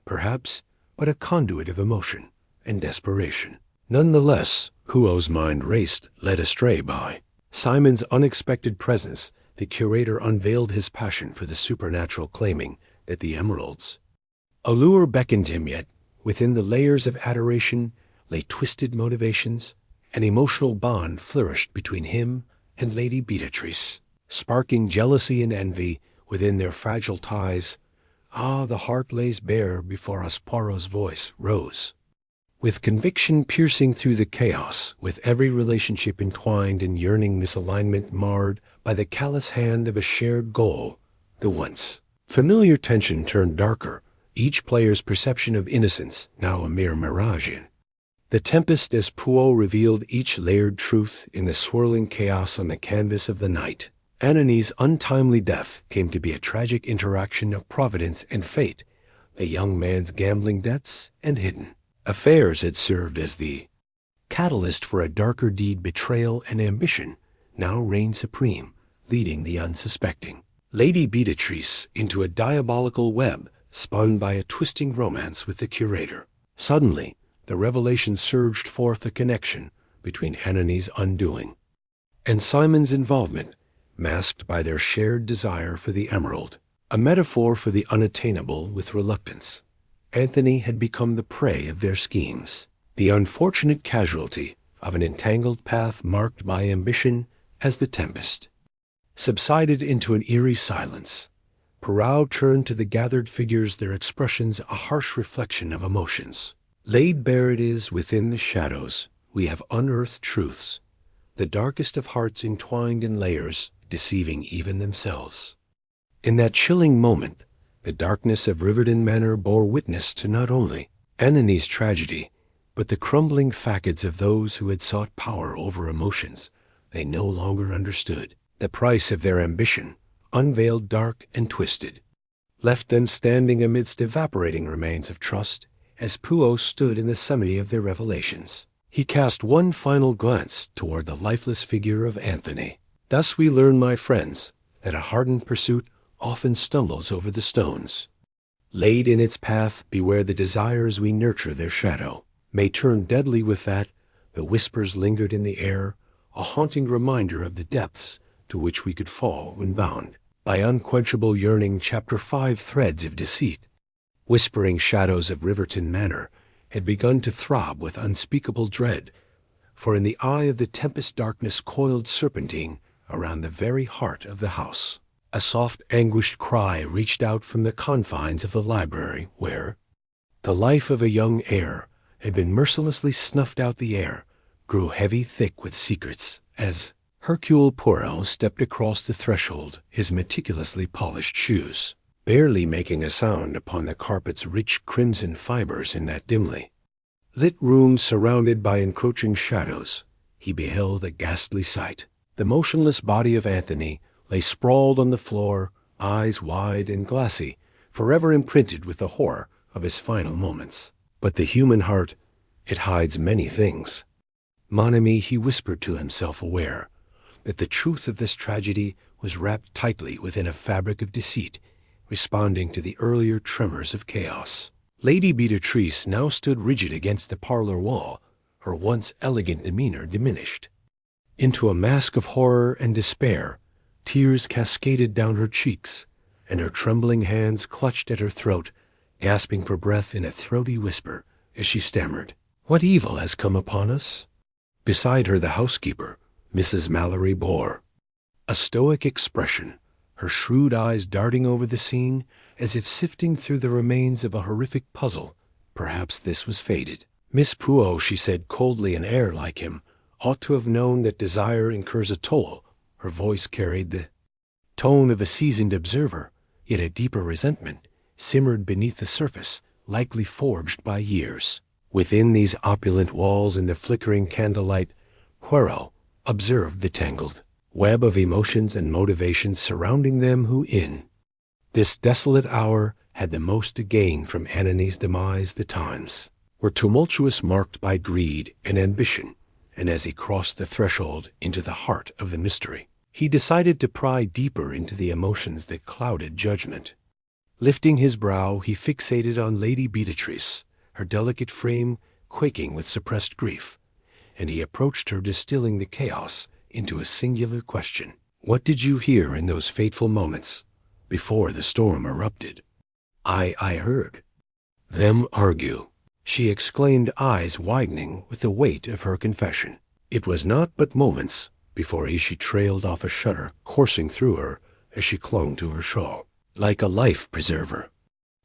Speaker 1: perhaps, but a conduit of emotion and desperation." Nonetheless, Poirot's mind raced, led astray by Simon's unexpected presence. The curator unveiled his passion for the supernatural, claiming that the emerald's allure beckoned him. Yet within the layers of adoration lay twisted motivations. An emotional bond flourished between him and Lady Beatrice, sparking jealousy and envy within their fragile ties. "Ah, the heart lays bare before us." Poirot's voice rose with conviction, piercing through the chaos, with every relationship entwined in yearning misalignment, marred by the callous hand of a shared goal. The once familiar tension turned darker, each player's perception of innocence now a mere mirage. The tempest as Poirot revealed each layered truth in the swirling chaos on the canvas of the night. Anani's untimely death came to be a tragic interaction of providence and fate. The young man's gambling debts and hidden affairs had served as the catalyst for a darker deed. Betrayal and ambition now reigned supreme, leading the unsuspecting Lady Beatrice into a diabolical web spun by a twisting romance with the curator. Suddenly, the revelation surged forth, a connection between Anani's undoing and Simon's involvement, masked by their shared desire for the emerald, a metaphor for the unattainable with reluctance. Anthony had become the prey of their schemes, the unfortunate casualty of an entangled path marked by ambition. As the tempest subsided into an eerie silence, Poirot turned to the gathered figures, their expressions a harsh reflection of emotions. Laid bare it is within the shadows, we have unearthed truths, the darkest of hearts entwined in layers, deceiving even themselves. In that chilling moment, the darkness of Riverton Manor bore witness to not only Anani's tragedy, but the crumbling facades of those who had sought power over emotions they no longer understood. The price of their ambition, unveiled, dark and twisted, left them standing amidst evaporating remains of trust. As Poirot stood in the summit of their revelations, he cast one final glance toward the lifeless figure of Anthony. Thus we learn, my friends, that a hardened pursuit often stumbles over the stones laid in its path. Beware the desires we nurture, their shadow may turn deadly. With that, the whispers lingered in the air, a haunting reminder of the depths to which we could fall when bound by unquenchable yearning. Chapter 5. Threads of Deceit. Whispering shadows of Riverton Manor had begun to throb with unspeakable dread, for in the eye of the tempest darkness coiled serpentine around the very heart of the house. A soft, anguished cry reached out from the confines of the library, where the life of a young heir had been mercilessly snuffed out. The air grew heavy, thick with secrets, as Hercule Poirot stepped across the threshold, his meticulously polished shoes barely making a sound upon the carpet's rich crimson fibers. In that dimly lit room, surrounded by encroaching shadows, he beheld a ghastly sight. The motionless body of Anthony lay sprawled on the floor, eyes wide and glassy, forever imprinted with the horror of his final moments. But the human heart, it hides many things. Mon ami, he whispered to himself, aware that the truth of this tragedy was wrapped tightly within a fabric of deceit, responding to the earlier tremors of chaos. Lady Beatrice now stood rigid against the parlor wall, her once elegant demeanor diminished into a mask of horror and despair. Tears cascaded down her cheeks, and her trembling hands clutched at her throat, gasping for breath in a throaty whisper as she stammered, "What evil has come upon us?" Beside her the housekeeper, Mrs. Mallory, bore a stoic expression, her shrewd eyes darting over the scene as if sifting through the remains of a horrific puzzle. Perhaps this was fated. "Miss Poirot," she said coldly, an heir like him ought to have known that desire incurs a toll. Her voice carried the tone of a seasoned observer, yet a deeper resentment simmered beneath the surface, likely forged by years. Within these opulent walls, in the flickering candlelight, Poirot observed the tangled web of emotions and motivations surrounding them who in this desolate hour had the most to gain from Anani's demise. The times were tumultuous, marked by greed and ambition, and as he crossed the threshold into the heart of the mystery, he decided to pry deeper into the emotions that clouded judgment. Lifting his brow, he fixated on Lady Beatrice, her delicate frame quaking with suppressed grief, and he approached her, distilling the chaos into a singular question. "What did you hear in those fateful moments before the storm erupted?" I heard them argue," she exclaimed, eyes widening with the weight of her confession. It was not but moments before she trailed off, a shudder coursing through her as she clung to her shawl, like a life-preserver.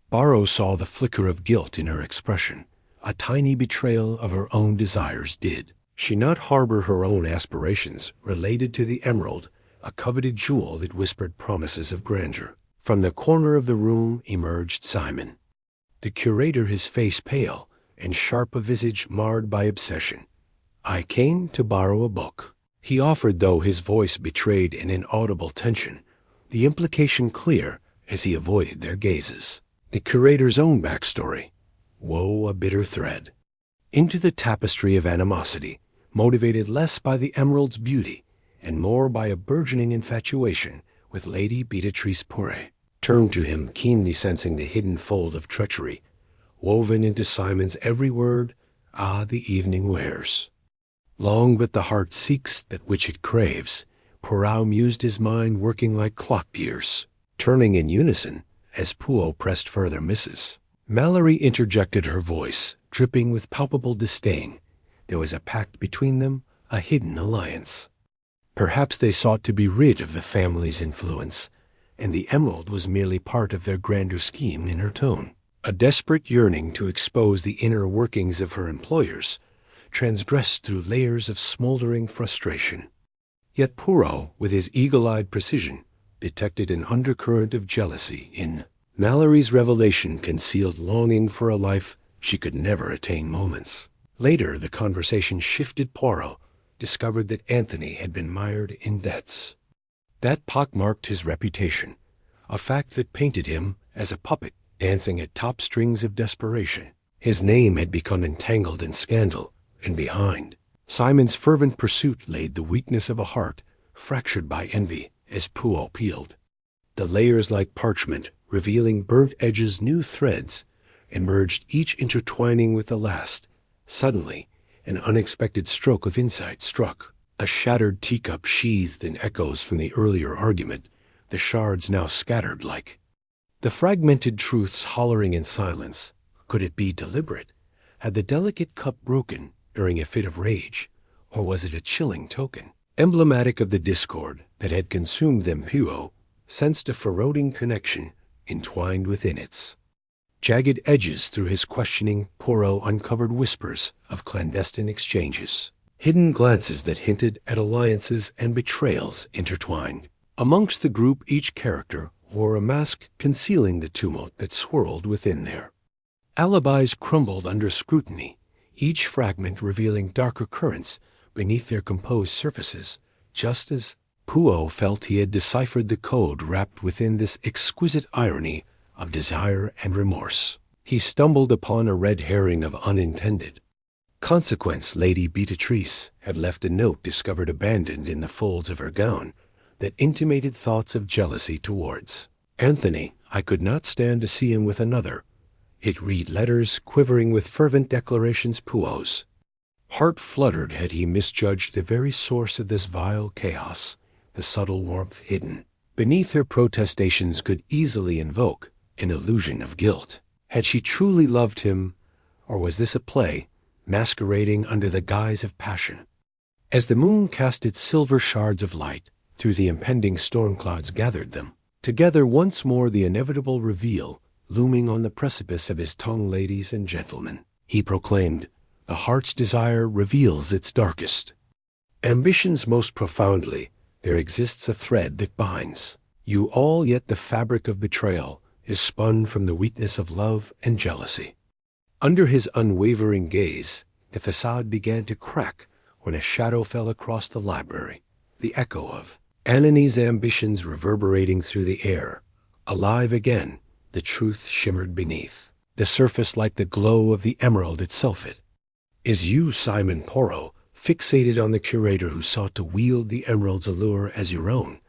Speaker 1: Poirot saw the flicker of guilt in her expression. A tiny betrayal of her own desires. Did she not harbor her own aspirations related to the emerald, a coveted jewel that whispered promises of grandeur? From the corner of the room emerged Simon. The curator, his face pale and sharp of visage marred by obsession. "I came to borrow a book," he offered, though his voice betrayed an inaudible tension, the implication clear as he avoided their gazes. The curator's own backstory. Woe a bitter thread. Into the tapestry of animosity, motivated less by the emerald's beauty and more by a burgeoning infatuation with Lady Beatrice Poirot, turned to him, keenly sensing the hidden fold of treachery, woven into Simon's every word. "Ah, the evening wears long, but the heart seeks that which it craves." Poirot mused, his mind working like clock gears, turning in unison as Poirot pressed further misses. Mallory interjected her voice, dripping with palpable disdain. There was a pact between them, a hidden alliance. Perhaps they sought to be rid of the family's influence, and the emerald was merely part of their grander scheme. In her tone, a desperate yearning to expose the inner workings of her employers, transgressed through layers of smoldering frustration. Yet Poirot, with his eagle-eyed precision, detected an undercurrent of jealousy in Mallory's revelation, concealed longing for a life she could never attain. Moments later, the conversation shifted. Poirot discovered that Anthony had been mired in debts. That pockmarked his reputation, a fact that painted him as a puppet dancing at top strings of desperation. His name had become entangled in scandal, and behind Simon's fervent pursuit laid the weakness of a heart fractured by envy. As Poirot peeled the layers like parchment, revealing burnt edges, new threads emerged, each intertwining with the last. Suddenly, an unexpected stroke of insight struck. A shattered teacup sheathed in echoes from the earlier argument, the shards now scattered like the fragmented truths hollering in silence. Could it be deliberate? Had the delicate cup broken during a fit of rage, or was it a chilling token, emblematic of the discord that had consumed them? Poirot sensed a corroding connection entwined within its jagged edges. Through his questioning, Poirot uncovered whispers of clandestine exchanges, hidden glances that hinted at alliances and betrayals intertwined. Amongst the group, each character wore a mask concealing the tumult that swirled within. Their alibis crumbled under scrutiny, each fragment revealing darker currents beneath their composed surfaces, just as Poirot felt he had deciphered the code wrapped within this exquisite irony of desire and remorse. He stumbled upon a red herring of unintended consequence. Lady Beatrice had left a note discovered abandoned in the folds of her gown that intimated thoughts of jealousy towards Anthony. "I could not stand to see him with another," it read, letters quivering with fervent declarations. Poirot's heart fluttered. Had he misjudged the very source of this vile chaos? The subtle warmth hidden beneath her protestations could easily invoke an illusion of guilt. Had she truly loved him, or was this a play masquerading under the guise of passion? As the moon cast its silver shards of light through the impending storm clouds, gathered them together once more, the inevitable reveal looming on the precipice of his tongue. "Ladies and gentlemen," he proclaimed, "the heart's desire reveals its darkest ambitions most profoundly. There exists a thread that binds you all, yet the fabric of betrayal is spun from the weakness of love and jealousy." Under his unwavering gaze, the facade began to crack when a shadow fell across the library, the echo of Anani's ambitions reverberating through the air. Alive again, the truth shimmered beneath the surface like the glow of the emerald itself. "It is you, Simon." Poirot fixated on the curator, who sought to wield the emerald's allure as your own,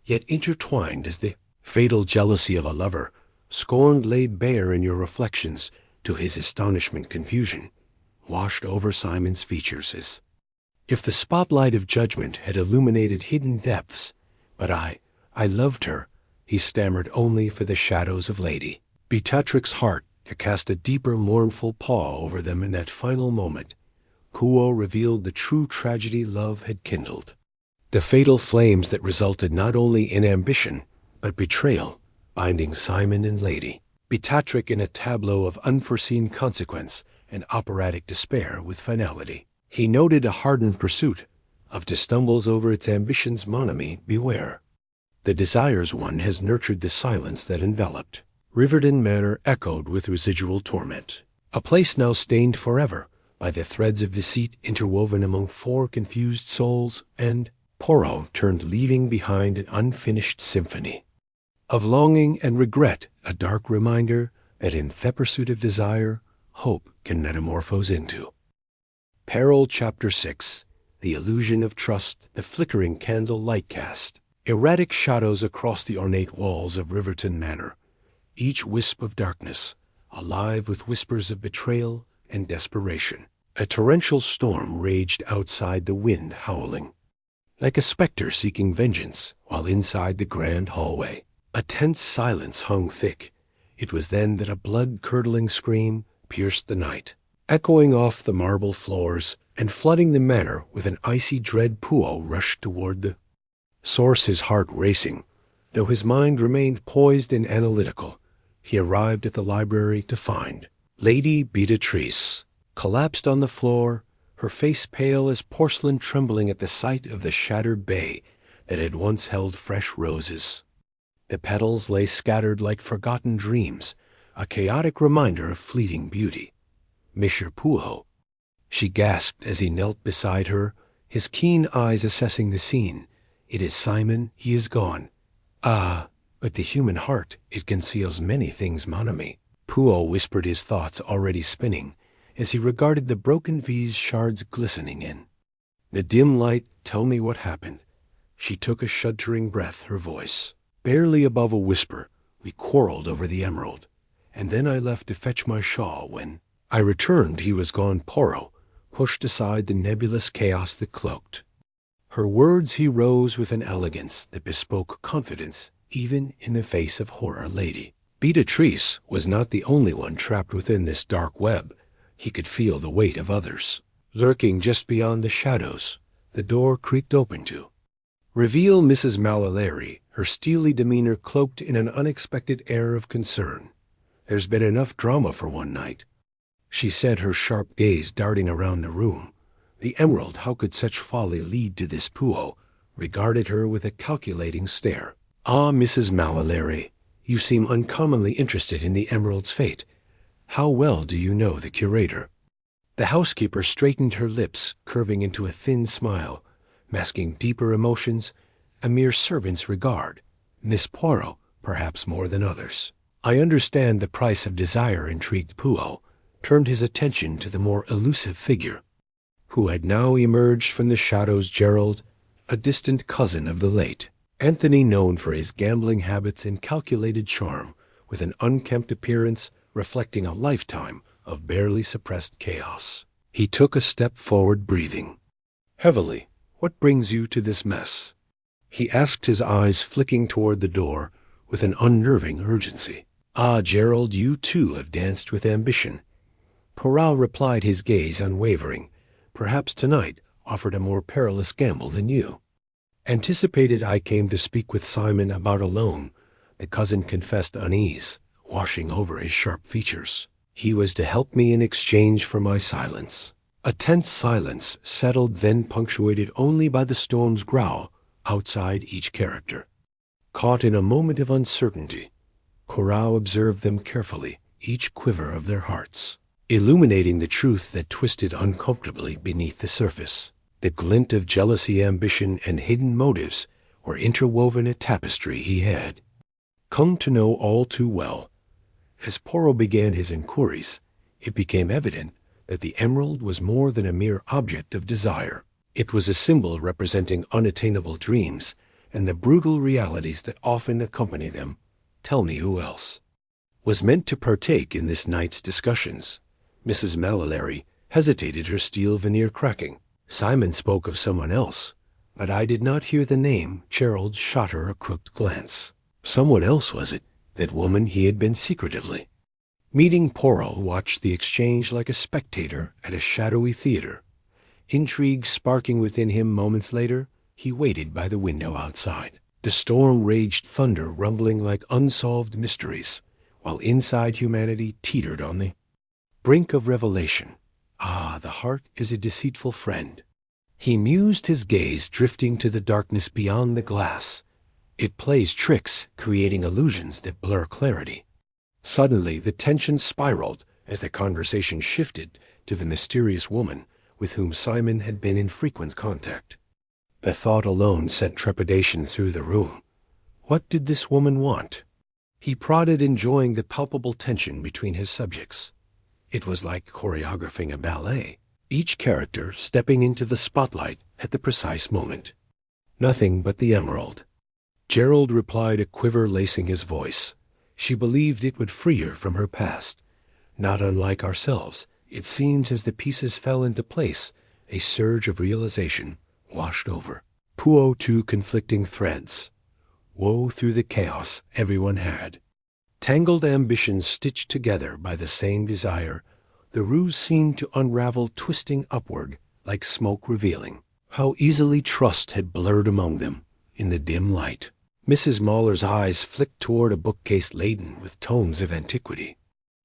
Speaker 1: yet intertwined as the fatal jealousy of a lover, scorned, laid bare in your reflections. To his astonishment, confusion washed over Simon's features, as if the spotlight of judgment had illuminated hidden depths. "But I loved her," he stammered, only for the shadows of Lady Beatrix's heart to cast a deeper, mournful pall over them. In that final moment, Poirot revealed the true tragedy love had kindled, the fatal flames that resulted not only in ambition, but betrayal, binding Simon and Lady Beatrix in a tableau of unforeseen consequence and operatic despair. With finality, he noted a hardened pursuit of to stumbles over its ambitions. "Mon ami, beware. The desires one has nurtured the silence that enveloped. Riverdon Manor echoed with residual torment. A place now stained forever by the threads of deceit interwoven among four confused souls, and Poirot turned, leaving behind an unfinished symphony of longing and regret, a dark reminder that in the pursuit of desire, hope can metamorphose into peril. Chapter 6. The illusion of trust. The flickering candle light cast erratic shadows across the ornate walls of Riverton Manor, each wisp of darkness alive with whispers of betrayal and desperation. A torrential storm raged outside, the wind howling like a specter seeking vengeance, while inside the grand hallway a tense silence hung thick. It was then that a blood-curdling scream pierced the night, echoing off the marble floors and flooding the manor with an icy dread. Poirot rushed toward the source, his heart racing, though his mind remained poised and analytical. He arrived at the library to find Lady Beatrice collapsed on the floor, her face pale as porcelain, trembling at the sight of the shattered bay that had once held fresh roses. The petals lay scattered like forgotten dreams, a chaotic reminder of fleeting beauty. "Monsieur Poirot," she gasped as he knelt beside her, his keen eyes assessing the scene. "It is Simon. He is gone." "Ah, but the human heart, it conceals many things, mon ami." Poirot whispered, his thoughts already spinning, as he regarded the broken vase shards glistening in the dim light. "Tell me what happened." She took a shuddering breath, her voice barely above a whisper. "We quarreled over the emerald, and then I left to fetch my shawl. When I returned, he was gone." Poirot pushed aside the nebulous chaos that cloaked her words. He rose with an elegance that bespoke confidence, even in the face of horror. Lady Beatrice was not the only one trapped within this dark web. He could feel the weight of others lurking just beyond the shadows. The door creaked open to reveal Mrs. Malalary, her steely demeanor cloaked in an unexpected air of concern. "There's been enough drama for one night," she said, her sharp gaze darting around the room. "The emerald, how could such folly lead to this?" Poirot regarded her with a calculating stare. "Ah, Mrs. Malalary, you seem uncommonly interested in the emerald's fate. How well do you know the curator?" The housekeeper straightened her lips, curving into a thin smile, masking deeper emotions, a mere servant's regard. "Miss Poirot, perhaps more than others." "I understand the price of desire," intrigued. Poirot turned his attention to the more elusive figure who had now emerged from the shadows. Gerald, a distant cousin of the late Anthony, known for his gambling habits and calculated charm, with an unkempt appearance reflecting a lifetime of barely suppressed chaos. He took a step forward, breathing heavily. "What brings you to this mess?" he asked, his eyes flicking toward the door with an unnerving urgency. "Ah, Gerald, you too have danced with ambition." Poirot replied, his gaze unwavering. "Perhaps tonight offered a more perilous gamble than you anticipated." "I came to speak with Simon about a loan." The cousin confessed, unease washing over his sharp features. "He was to help me in exchange for my silence." A tense silence settled, then punctuated only by the storm's growl outside each character. Caught in a moment of uncertainty, Poirot observed them carefully, each quiver of their hearts illuminating the truth that twisted uncomfortably beneath the surface. The glint of jealousy, ambition, and hidden motives were interwoven, a tapestry he had come to know all too well. As Poirot began his inquiries, it became evident that the emerald was more than a mere object of desire. It was a symbol representing unattainable dreams and the brutal realities that often accompany them. Tell me who else was meant to partake in this night's discussions. Mrs. Malalary hesitated, her steel veneer cracking. Simon spoke of someone else, but I did not hear the name. Gerald shot her a crooked glance. Someone else, was it? That woman he had been secretively meeting? Poirot watched the exchange like a spectator at a shadowy theater, intrigue sparking within him. Moments later, he waited by the window outside. The storm raged, thunder rumbling like unsolved mysteries, while inside humanity teetered on the brink of revelation. Ah, the heart is a deceitful friend. He mused, his gaze drifting to the darkness beyond the glass. It plays tricks, creating illusions that blur clarity. Suddenly, the tension spiraled as the conversation shifted to the mysterious woman with whom Simon had been in frequent contact. The thought alone sent trepidation through the room. What did this woman want? He prodded, enjoying the palpable tension between his subjects. It was like choreographing a ballet, each character stepping into the spotlight at the precise moment. Nothing but the emerald. Gerald replied, a quiver lacing his voice. She believed it would free her from her past. Not unlike ourselves, it seems as the pieces fell into place, a surge of realization washed over. Poirot, two conflicting threads. Woe through the chaos everyone had. Tangled ambitions stitched together by the same desire, the ruse seemed to unravel, twisting upward like smoke, revealing how easily trust had blurred among them in the dim light. Mrs. Mahler's eyes flicked toward a bookcase laden with tomes of antiquity.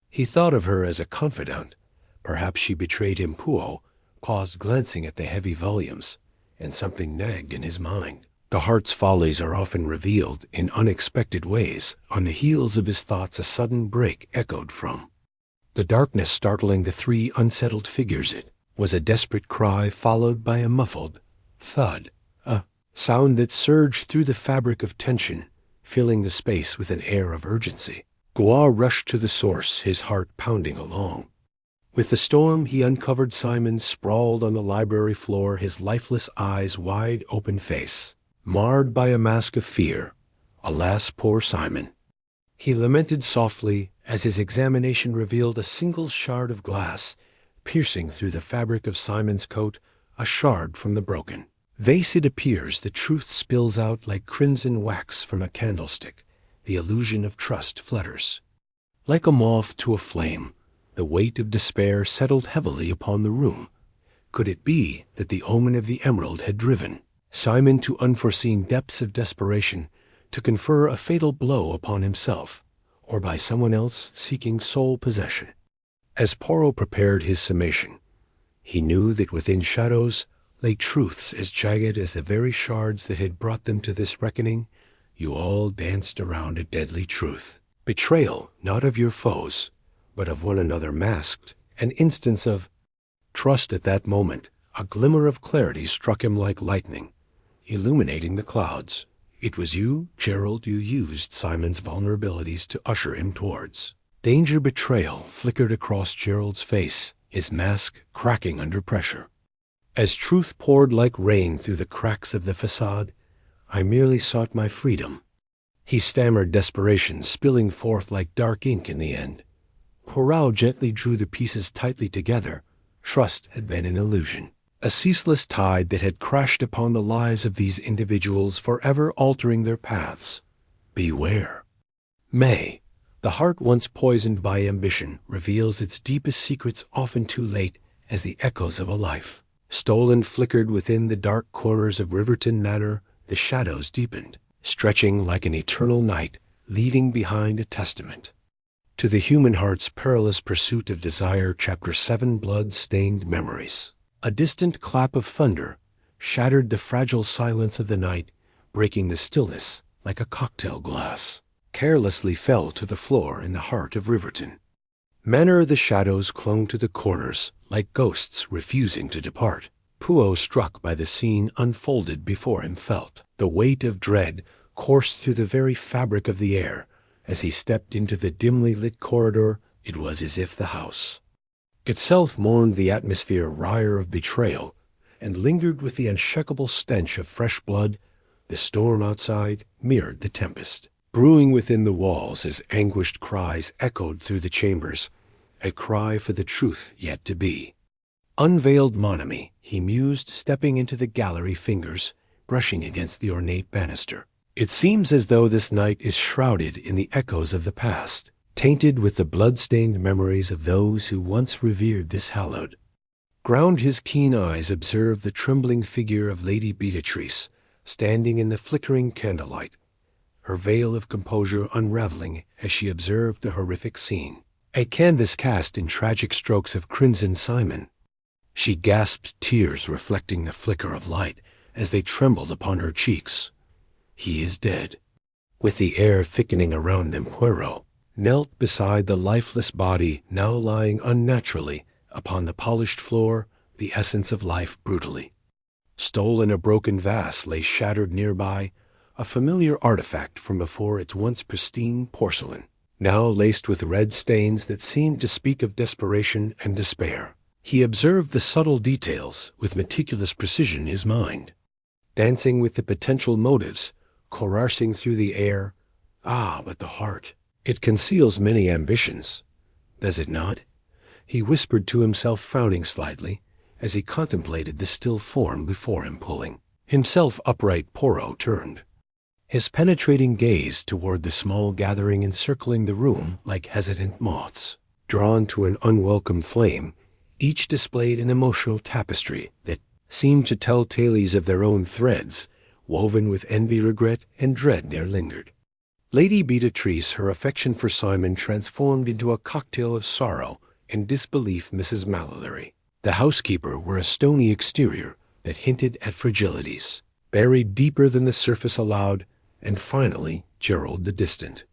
Speaker 1: He thought of her as a confidant. Perhaps she betrayed him. Poirot paused, glancing at the heavy volumes, and something nagged in his mind. The heart's follies are often revealed in unexpected ways. On the heels of his thoughts, a sudden break echoed from the darkness, startling the three unsettled figures. It was a desperate cry, followed by a muffled thud, a sound that surged through the fabric of tension, filling the space with an air of urgency. Poirot rushed to the source, his heart pounding along. With the storm, he uncovered Simon sprawled on the library floor, his lifeless eyes wide open, face marred by a mask of fear. Alas, poor Simon! He lamented softly as his examination revealed a single shard of glass piercing through the fabric of Simon's coat, a shard from the broken vase. It appears the truth spills out like crimson wax from a candlestick. The illusion of trust flutters. Like a moth to a flame, the weight of despair settled heavily upon the room. Could it be that the omen of the emerald had driven Simon to unforeseen depths of desperation, to confer a fatal blow upon himself, or by someone else seeking sole possession? As Poirot prepared his summation, he knew that within shadows lay truths as jagged as the very shards that had brought them to this reckoning. You all danced around a deadly truth. Betrayal, not of your foes, but of one another, masked an instance of trust. At that moment, a glimmer of clarity struck him like lightning, illuminating the clouds. It was you, Gerald. You used Simon's vulnerabilities to usher him towards danger. Betrayal flickered across Gerald's face, his mask cracking under pressure. As truth poured like rain through the cracks of the facade, I merely sought my freedom. He stammered, desperation spilling forth like dark ink in the end. Poirot gently drew the pieces tightly together. Trust had been an illusion, a ceaseless tide that had crashed upon the lives of these individuals, forever altering their paths. Beware. May, the heart once poisoned by ambition, reveals its deepest secrets often too late, as the echoes of a life stolen flickered within the dark corners of Riverton Manor. The shadows deepened, stretching like an eternal night, leaving behind a testament to the human heart's perilous pursuit of desire. Chapter 7, Blood-Stained Memories. A distant clap of thunder shattered the fragile silence of the night, breaking the stillness like a cocktail glass carelessly fell to the floor in the heart of Riverton Manor. The shadows clung to the corners like ghosts refusing to depart. Poirot, struck by the scene unfolded before him, felt the weight of dread course through the very fabric of the air. As he stepped into the dimly lit corridor, it was as if the house itself mourned the atmosphere wryer of betrayal, and lingered with the unshakable stench of fresh blood. The storm outside mirrored the tempest brewing within the walls as anguished cries echoed through the chambers, a cry for the truth yet to be unveiled. Mon ami, he mused, stepping into the gallery, fingers brushing against the ornate banister. It seems as though this night is shrouded in the echoes of the past, tainted with the blood-stained memories of those who once revered this hallowed ground. His keen eyes observed the trembling figure of Lady Beatrice, standing in the flickering candlelight, her veil of composure unraveling as she observed the horrific scene. A canvas cast in tragic strokes of crimson. Simon. She gasped, tears reflecting the flicker of light as they trembled upon her cheeks. He is dead. With the air thickening around them, Poirot knelt beside the lifeless body now lying unnaturally upon the polished floor, the essence of life brutally. Stole in a broken vase lay shattered nearby, a familiar artifact from before its once pristine porcelain, now laced with red stains that seemed to speak of desperation and despair. He observed the subtle details with meticulous precision, his mind dancing with the potential motives, coursing through the air. Ah, but the heart, it conceals many ambitions, does it not? He whispered to himself, frowning slightly, as he contemplated the still form before him pulling himself upright. Poirot turned his penetrating gaze toward the small gathering encircling the room like hesitant moths, drawn to an unwelcome flame. Each displayed an emotional tapestry that seemed to tell tales of their own threads, woven with envy, regret, and dread there lingered. Lady Beatrice, her affection for Simon transformed into a cocktail of sorrow and disbelief. Mrs. Mallory, the housekeeper, were a stony exterior that hinted at fragilities, buried deeper than the surface allowed, and finally Gerald, the distant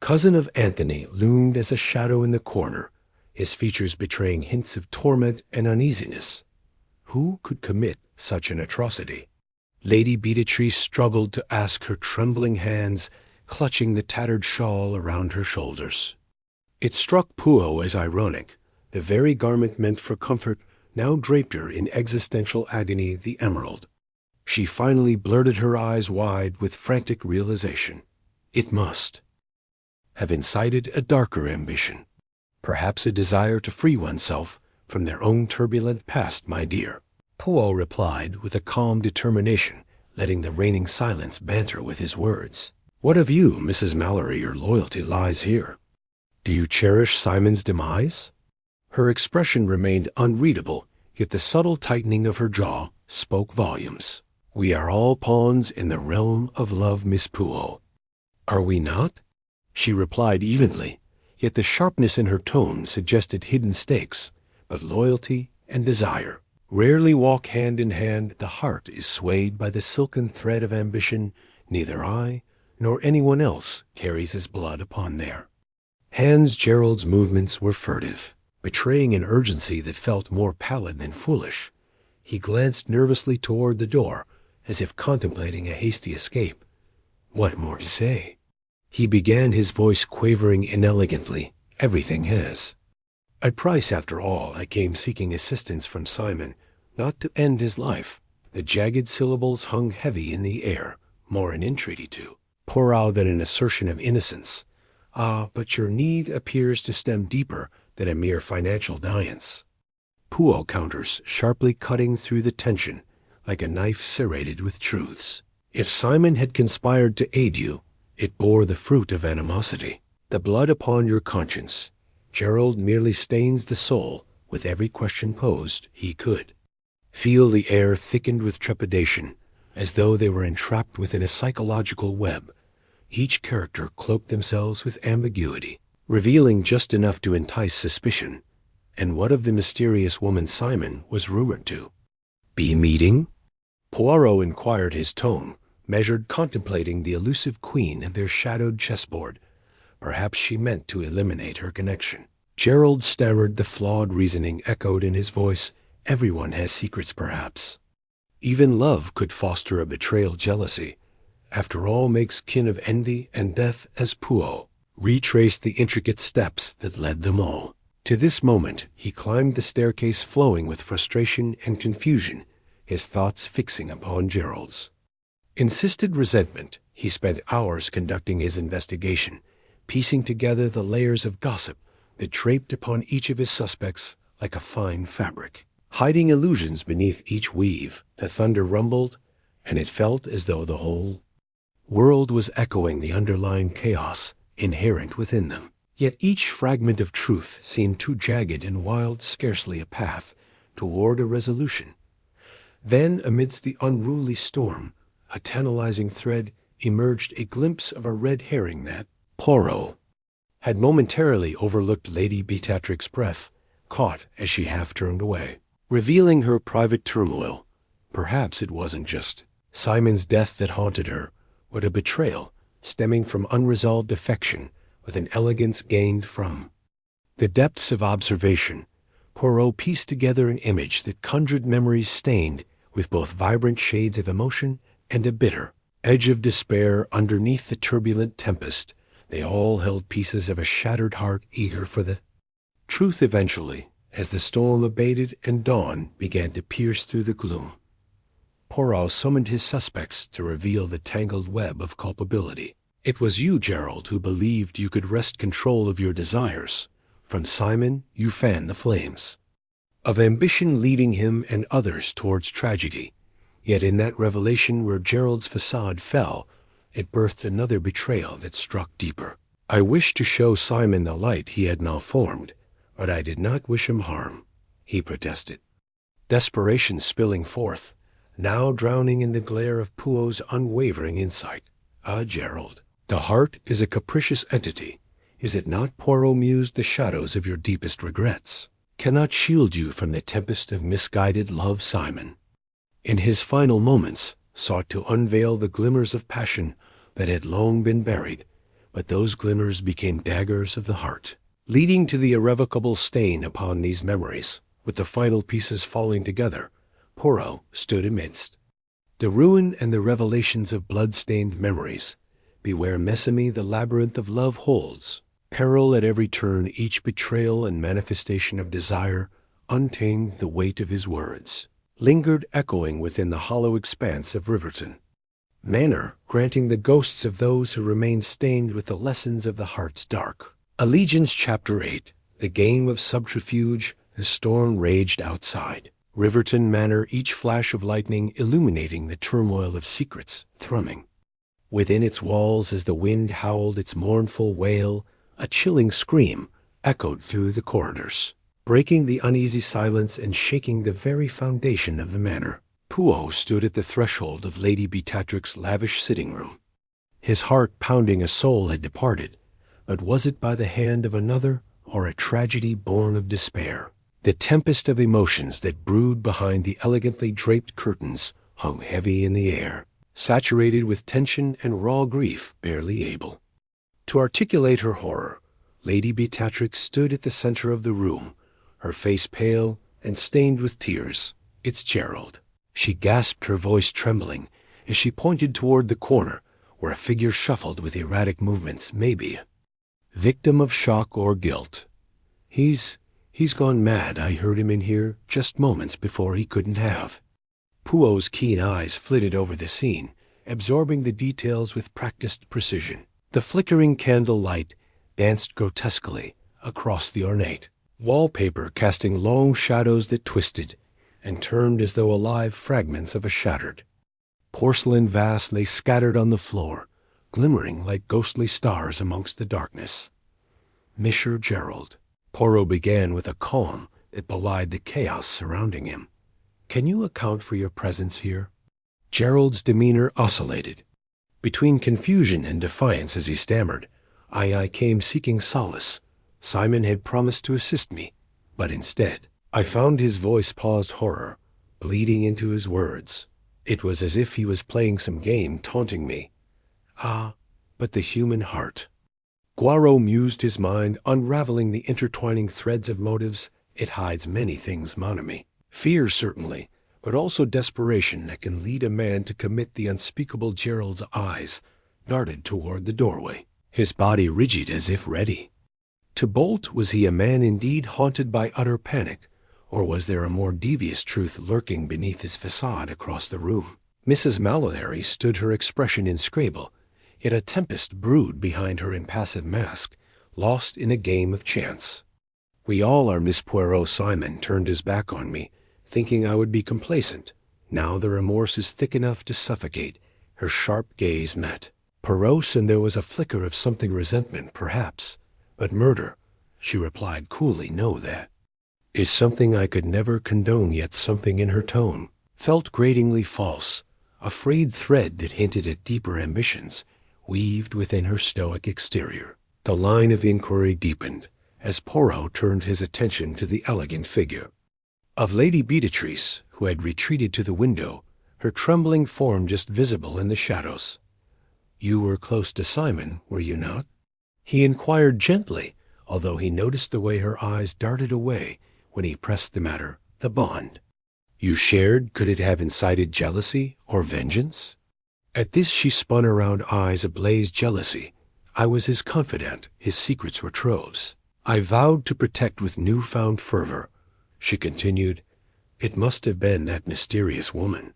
Speaker 1: cousin of Anthony, loomed as a shadow in the corner, his features betraying hints of torment and uneasiness. Who could commit such an atrocity? Lady Beatrice struggled to ask, her trembling hands clutching the tattered shawl around her shoulders. It struck Poirot as ironic. The very garment meant for comfort now draped her in existential agony. The emerald. She finally blurted, her eyes wide with frantic realization. It must have incited a darker ambition, perhaps a desire to free oneself from their own turbulent past. My dear, Poirot replied with a calm determination, letting the reigning silence banter with his words. What of you, Mrs. Mallory? Your loyalty lies here. Do you cherish Simon's demise? Her expression remained unreadable, yet the subtle tightening of her jaw spoke volumes. We are all pawns in the realm of love, Miss Poirot. Are we not? She replied evenly, yet the sharpness in her tone suggested hidden stakes. But loyalty and desire rarely walk hand in hand. The heart is swayed by the silken thread of ambition. Neither I nor anyone else carries his blood upon their hands. Gerald's movements were furtive, betraying an urgency that felt more pallid than foolish. He glanced nervously toward the door, as if contemplating a hasty escape. What more to say? He began, his voice quavering inelegantly. Everything has a price, after all. I came seeking assistance from Simon, not to end his life. The jagged syllables hung heavy in the air, more an entreaty to pour out than an assertion of innocence. Ah, but your need appears to stem deeper than a mere financial dalliance. Poirot counters, sharply cutting through the tension like a knife serrated with truths. If Simon had conspired to aid you, it bore the fruit of animosity. The blood upon your conscience, Gerald, merely stains the soul. With every question posed, he could feel the air thickened with trepidation, as though they were entrapped within a psychological web. Each character cloaked themselves with ambiguity, revealing just enough to entice suspicion. And what of the mysterious woman Simon was rumored to be meeting? Poirot inquired, his tone measured, contemplating the elusive queen of their shadowed chessboard. Perhaps she meant to eliminate her connection. Gerald stammered, the flawed reasoning echoed in his voice. Everyone has secrets, perhaps. Even love could foster a betrayal. Jealousy, after all, makes kin of envy and death. As Poirot retraced the intricate steps that led them all to this moment, he climbed the staircase, flowing with frustration and confusion, his thoughts fixing upon Gerald's insisted resentment. He spent hours conducting his investigation, piecing together the layers of gossip that draped upon each of his suspects like a fine fabric, hiding illusions beneath each weave. The thunder rumbled, and it felt as though the whole world was echoing the underlying chaos inherent within them. Yet each fragment of truth seemed too jagged and wild, scarcely a path toward a resolution. Then, amidst the unruly storm, a tantalizing thread emerged, a glimpse of a red herring that Poirot had momentarily overlooked. Lady Beatrix's breath caught as she half turned away, revealing her private turmoil. Perhaps it wasn't just Simon's death that haunted her, but a betrayal stemming from unresolved affection with an elegance gained from the depths of observation. Poirot pieced together an image that conjured memories stained with both vibrant shades of emotion and a bitter edge of despair. Underneath the turbulent tempest, they all held pieces of a shattered heart, eager for the truth. Eventually, as the storm abated and dawn began to pierce through the gloom, Poirot summoned his suspects to reveal the tangled web of culpability. It was you, Gerald, who believed you could wrest control of your desires. From Simon, you fanned the flames of ambition, leading him and others towards tragedy. Yet in that revelation where Gerald's facade fell, it birthed another betrayal that struck deeper. I wished to show Simon the light he had malformed, but I did not wish him harm, he protested, desperation spilling forth, now drowning in the glare of Poirot's unwavering insight. Ah, Gerald, the heart is a capricious entity. Is it not? Poirot mused. The shadows of your deepest regrets cannot shield you from the tempest of misguided love. Simon, in his final moments, sought to unveil the glimmers of passion that had long been buried, but those glimmers became daggers of the heart, leading to the irrevocable stain upon these memories. With the final pieces falling together, Poirot stood amidst the ruin and the revelations of blood-stained memories. Beware, Messamie, the labyrinth of love holds peril at every turn. Each betrayal and manifestation of desire untamed. The weight of his words lingered echoing within the hollow expanse of Riverton Manor, granting the ghosts of those who remained stained with the lessons of the heart's dark allegiance. Chapter 8. The game of subterfuge. The storm raged outside Riverton Manor, each flash of lightning illuminating the turmoil of secrets thrumming within its walls as the wind howled its mournful wail. A chilling scream echoed through the corridors, breaking the uneasy silence and shaking the very foundation of the manor. Poirot stood at the threshold of Lady Beatrix's lavish sitting-room. His heart pounding. A soul had departed, but was it by the hand of another, or a tragedy born of despair? The tempest of emotions that brewed behind the elegantly draped curtains hung heavy in the air, saturated with tension and raw grief. Barely able to articulate her horror, Lady Beatrix stood at the center of the room, her face pale and stained with tears. It's Gerald, she gasped, her voice trembling, as she pointed toward the corner where a figure shuffled with erratic movements. Maybe a victim of shock or guilt. He's gone mad. I heard him in here just moments before. He couldn't have. Poirot's keen eyes flitted over the scene, absorbing the details with practiced precision. The flickering candle light danced grotesquely across the ornate wallpaper, casting long shadows that twisted and turned as though alive fragments of a shattered porcelain vase lay scattered on the floor, glimmering like ghostly stars amongst the darkness. Monsieur Gerald, Poirot began with a calm that belied the chaos surrounding him. Can you account for your presence here? Gerald's demeanor oscillated between confusion and defiance as he stammered, I came seeking solace. Simon had promised to assist me, but instead I found. His voice paused, horror bleeding into his words. It was as if he was playing some game, taunting me. Ah, but the human heart. Poirot mused, his mind unraveling the intertwining threads of motives. It hides many things, mon ami. Fear, certainly, but also desperation that can lead a man to commit the unspeakable. Gerald's eyes darted toward the doorway, his body rigid as if ready to bolt. Was he a man indeed haunted by utter panic, or was there a more devious truth lurking beneath his facade across the room? Mrs. Mallory stood, her expression inscrutable, yet a tempest brewed behind her impassive mask, lost in a game of chance. We all are, Miss Poirot. Simon turned his back on me, thinking I would be complacent. Now the remorse is thick enough to suffocate. Her sharp gaze met Poirot's, and there was a flicker of something resentment, perhaps. But murder, she replied coolly, no, that is something I could never condone. Yet something in her tone felt gratingly false, a frayed thread that hinted at deeper ambitions weaved within her stoic exterior. The line of inquiry deepened as Poirot turned his attention to the elegant figure of Lady Beatrice, who had retreated to the window, her trembling form just visible in the shadows. You were close to Simon, were you not? He inquired gently, although he noticed the way her eyes darted away when he pressed the matter, the bond. You shared, could it have incited jealousy or vengeance? At this she spun around, eyes ablaze jealousy. I was his confidant, his secrets were troves. I vowed to protect with newfound fervor. She continued, it must have been that mysterious woman.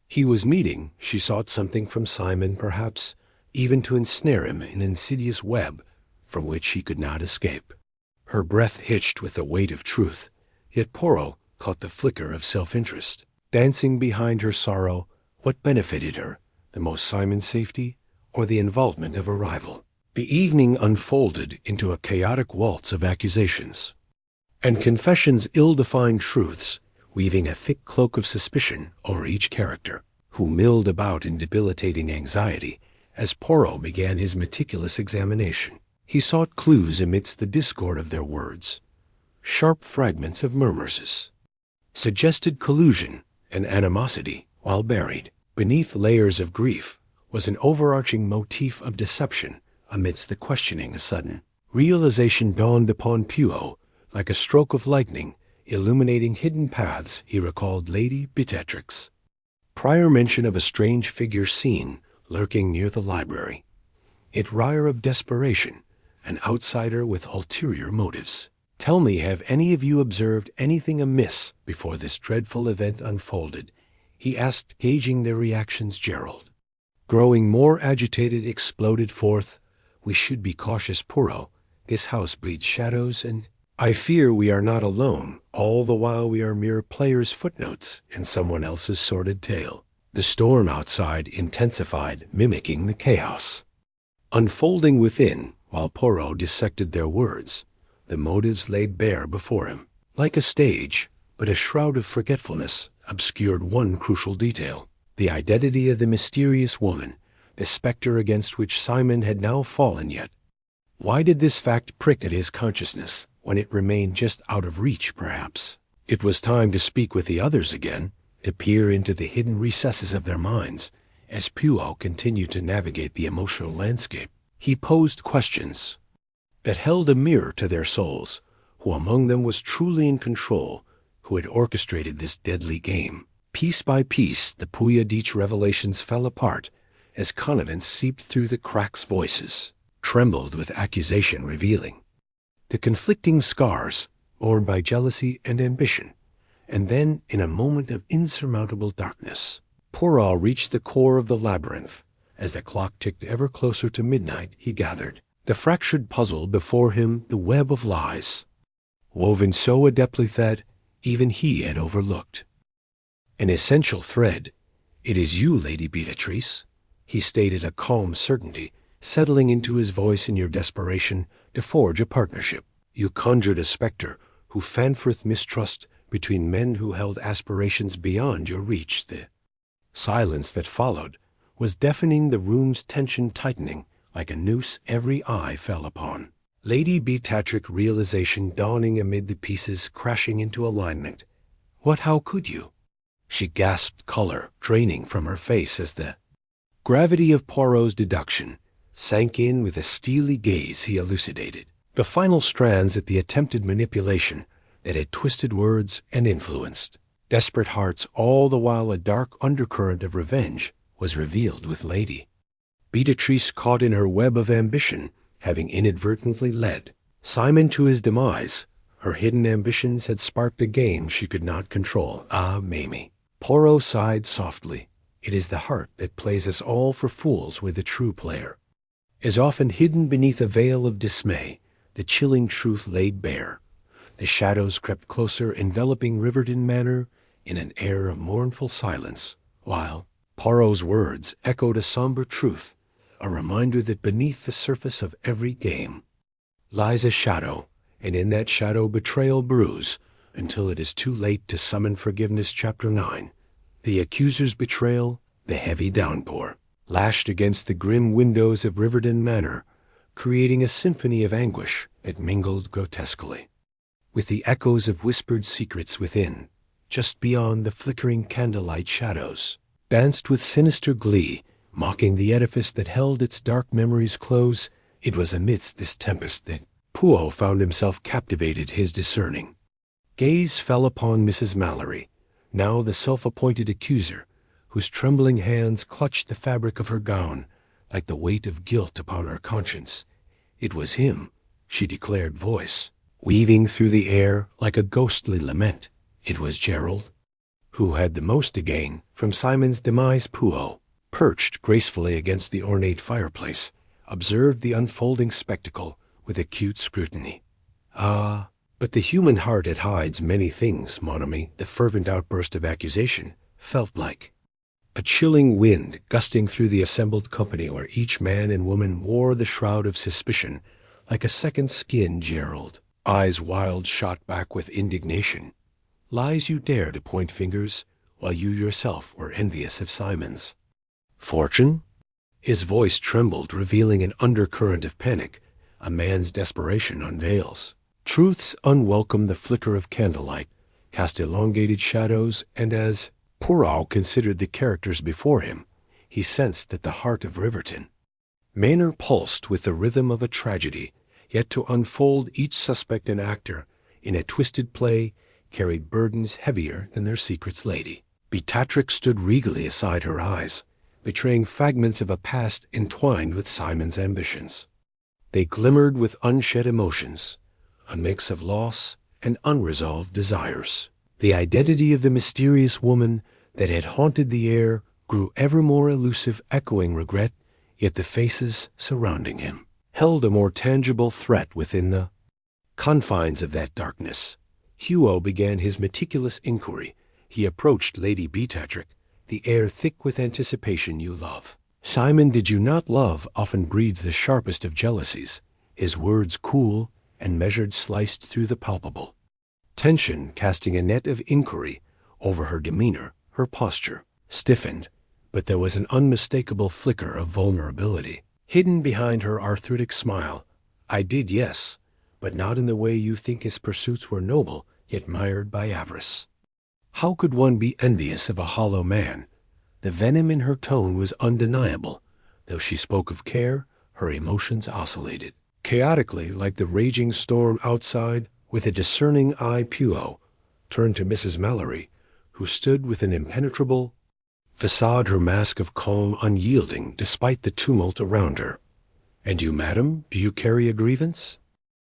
Speaker 1: He was meeting, she sought something from Simon, perhaps, even to ensnare him in an insidious web from which he could not escape. Her breath hitched with the weight of truth, yet Poirot caught the flicker of self-interest. Dancing behind her sorrow, what benefited her, the most Simon's safety or the involvement of a rival? The evening unfolded into a chaotic waltz of accusations and confessions, ill-defined truths, weaving a thick cloak of suspicion over each character, who milled about in debilitating anxiety as Poirot began his meticulous examination. He sought clues amidst the discord of their words, sharp fragments of murmurs, suggested collusion and animosity while buried beneath layers of grief was an overarching motif of deception. Amidst the questioning, a sudden realization dawned upon Poirot like a stroke of lightning, illuminating hidden paths. He recalled Lady Beatrix. Prior mention of a strange figure seen lurking near the library. It wire of desperation, an outsider with ulterior motives. Tell me, have any of you observed anything amiss before this dreadful event unfolded? He asked, gauging their reactions. Gerald, growing more agitated, exploded forth, we should be cautious, Poirot. This house breeds shadows, and I fear we are not alone. All the while we are mere players' footnotes in someone else's sordid tale. The storm outside intensified, mimicking the chaos unfolding within. While Poirot dissected their words, the motives laid bare before him. Like a stage, but a shroud of forgetfulness obscured one crucial detail, the identity of the mysterious woman, the specter against which Simon had now fallen. Yet why did this fact prick at his consciousness when it remained just out of reach? Perhaps it was time to speak with the others again, to peer into the hidden recesses of their minds. As Poirot continued to navigate the emotional landscape, he posed questions that held a mirror to their souls. Who among them was truly in control? Who had orchestrated this deadly game? Piece by piece, the Poirot revelations fell apart as connivance seeped through the cracks. Voices trembled with accusation, revealing the conflicting scars borne by jealousy and ambition. And then, in a moment of insurmountable darkness, Poirot reached the core of the labyrinth. As the clock ticked ever closer to midnight, he gathered the fractured puzzle before him, the web of lies, woven so adeptly that even he had overlooked an essential thread. It is you, Lady Beatrice, he stated, a calm certainty settling into his voice in your desperation to forge a partnership. You conjured a specter who fan forth mistrust between men who held aspirations beyond your reach. The silence that followed was deafening, the room's tension tightening like a noose every eye fell upon. Lady Beatrix, realization dawning amid the pieces crashing into alignment. What, how could you? She gasped, color draining from her face as the gravity of Poirot's deduction sank in. With a steely gaze he elucidated the final strands at the attempted manipulation that had twisted words and influenced desperate hearts. All the while a dark undercurrent of revenge was revealed, with Lady Beatrice caught in her web of ambition, having inadvertently led Simon to his demise. Her hidden ambitions had sparked a game she could not control. Ah, Mamie. Poirot sighed softly. It is the heart that plays us all for fools with the true player. As often hidden beneath a veil of dismay, the chilling truth laid bare. The shadows crept closer, enveloping Riverdin Manor in an air of mournful silence, while Poirot's words echoed a somber truth, a reminder that beneath the surface of every game lies a shadow, and in that shadow betrayal brews until it is too late to summon forgiveness. Chapter 9. The accuser's betrayal. The heavy downpour lashed against the grim windows of Riverdin Manor, creating a symphony of anguish that mingled grotesquely with the echoes of whispered secrets within. Just beyond, the flickering candlelight shadows danced with sinister glee, mocking the edifice that held its dark memories close. It was amidst this tempest that Poirot found himself captivated. His discerning gaze fell upon Mrs. Mallory, now the self-appointed accuser, whose trembling hands clutched the fabric of her gown like the weight of guilt upon her conscience. It was him, she declared, voice weaving through the air like a ghostly lament. It was Gerald. Who had the most to gain from Simon's demise? Poirot, perched gracefully against the ornate fireplace, observed the unfolding spectacle with acute scrutiny. Ah, but the human heart, it hides many things, mon ami. The fervent outburst of accusation felt like a chilling wind gusting through the assembled company, where each man and woman wore the shroud of suspicion like a second skin. Gerald, eyes wild, shot back with indignation. Lies you dare to point fingers, while you yourself were envious of Simon's fortune? His voice trembled, revealing an undercurrent of panic. A man's desperation unveils truths unwelcome. The flicker of candlelight cast elongated shadows, and as Poirot considered the characters before him, he sensed that the heart of Riverton Manor pulsed with the rhythm of a tragedy, yet to unfold each suspect and actor in a twisted play carried burdens heavier than their secrets. Lady Beatrix stood regally aside, her eyes betraying fragments of a past entwined with Simon's ambitions. They glimmered with unshed emotions, a mix of loss and unresolved desires. The identity of the mysterious woman that had haunted the air grew ever more elusive, echoing regret, yet the faces surrounding him held a more tangible threat. Within the confines of that darkness, Poirot began his meticulous inquiry. He approached Lady Beatrix, the air thick with anticipation. You love Simon, did you not? Love often breeds the sharpest of jealousies. His words, cool and measured, sliced through the palpable tension, casting a net of inquiry over her demeanor. Her posture stiffened, but there was an unmistakable flicker of vulnerability hidden behind her arthritic smile. I did, yes, but not in the way you think. His pursuits were noble, yet mired by avarice. How could one be envious of a hollow man? The venom in her tone was undeniable. Though she spoke of care, her emotions oscillated chaotically like the raging storm outside. With a discerning eye, Poirot turned to Mrs. Mallory, who stood with an impenetrable facade, her mask of calm unyielding despite the tumult around her. And you, madam, do you carry a grievance?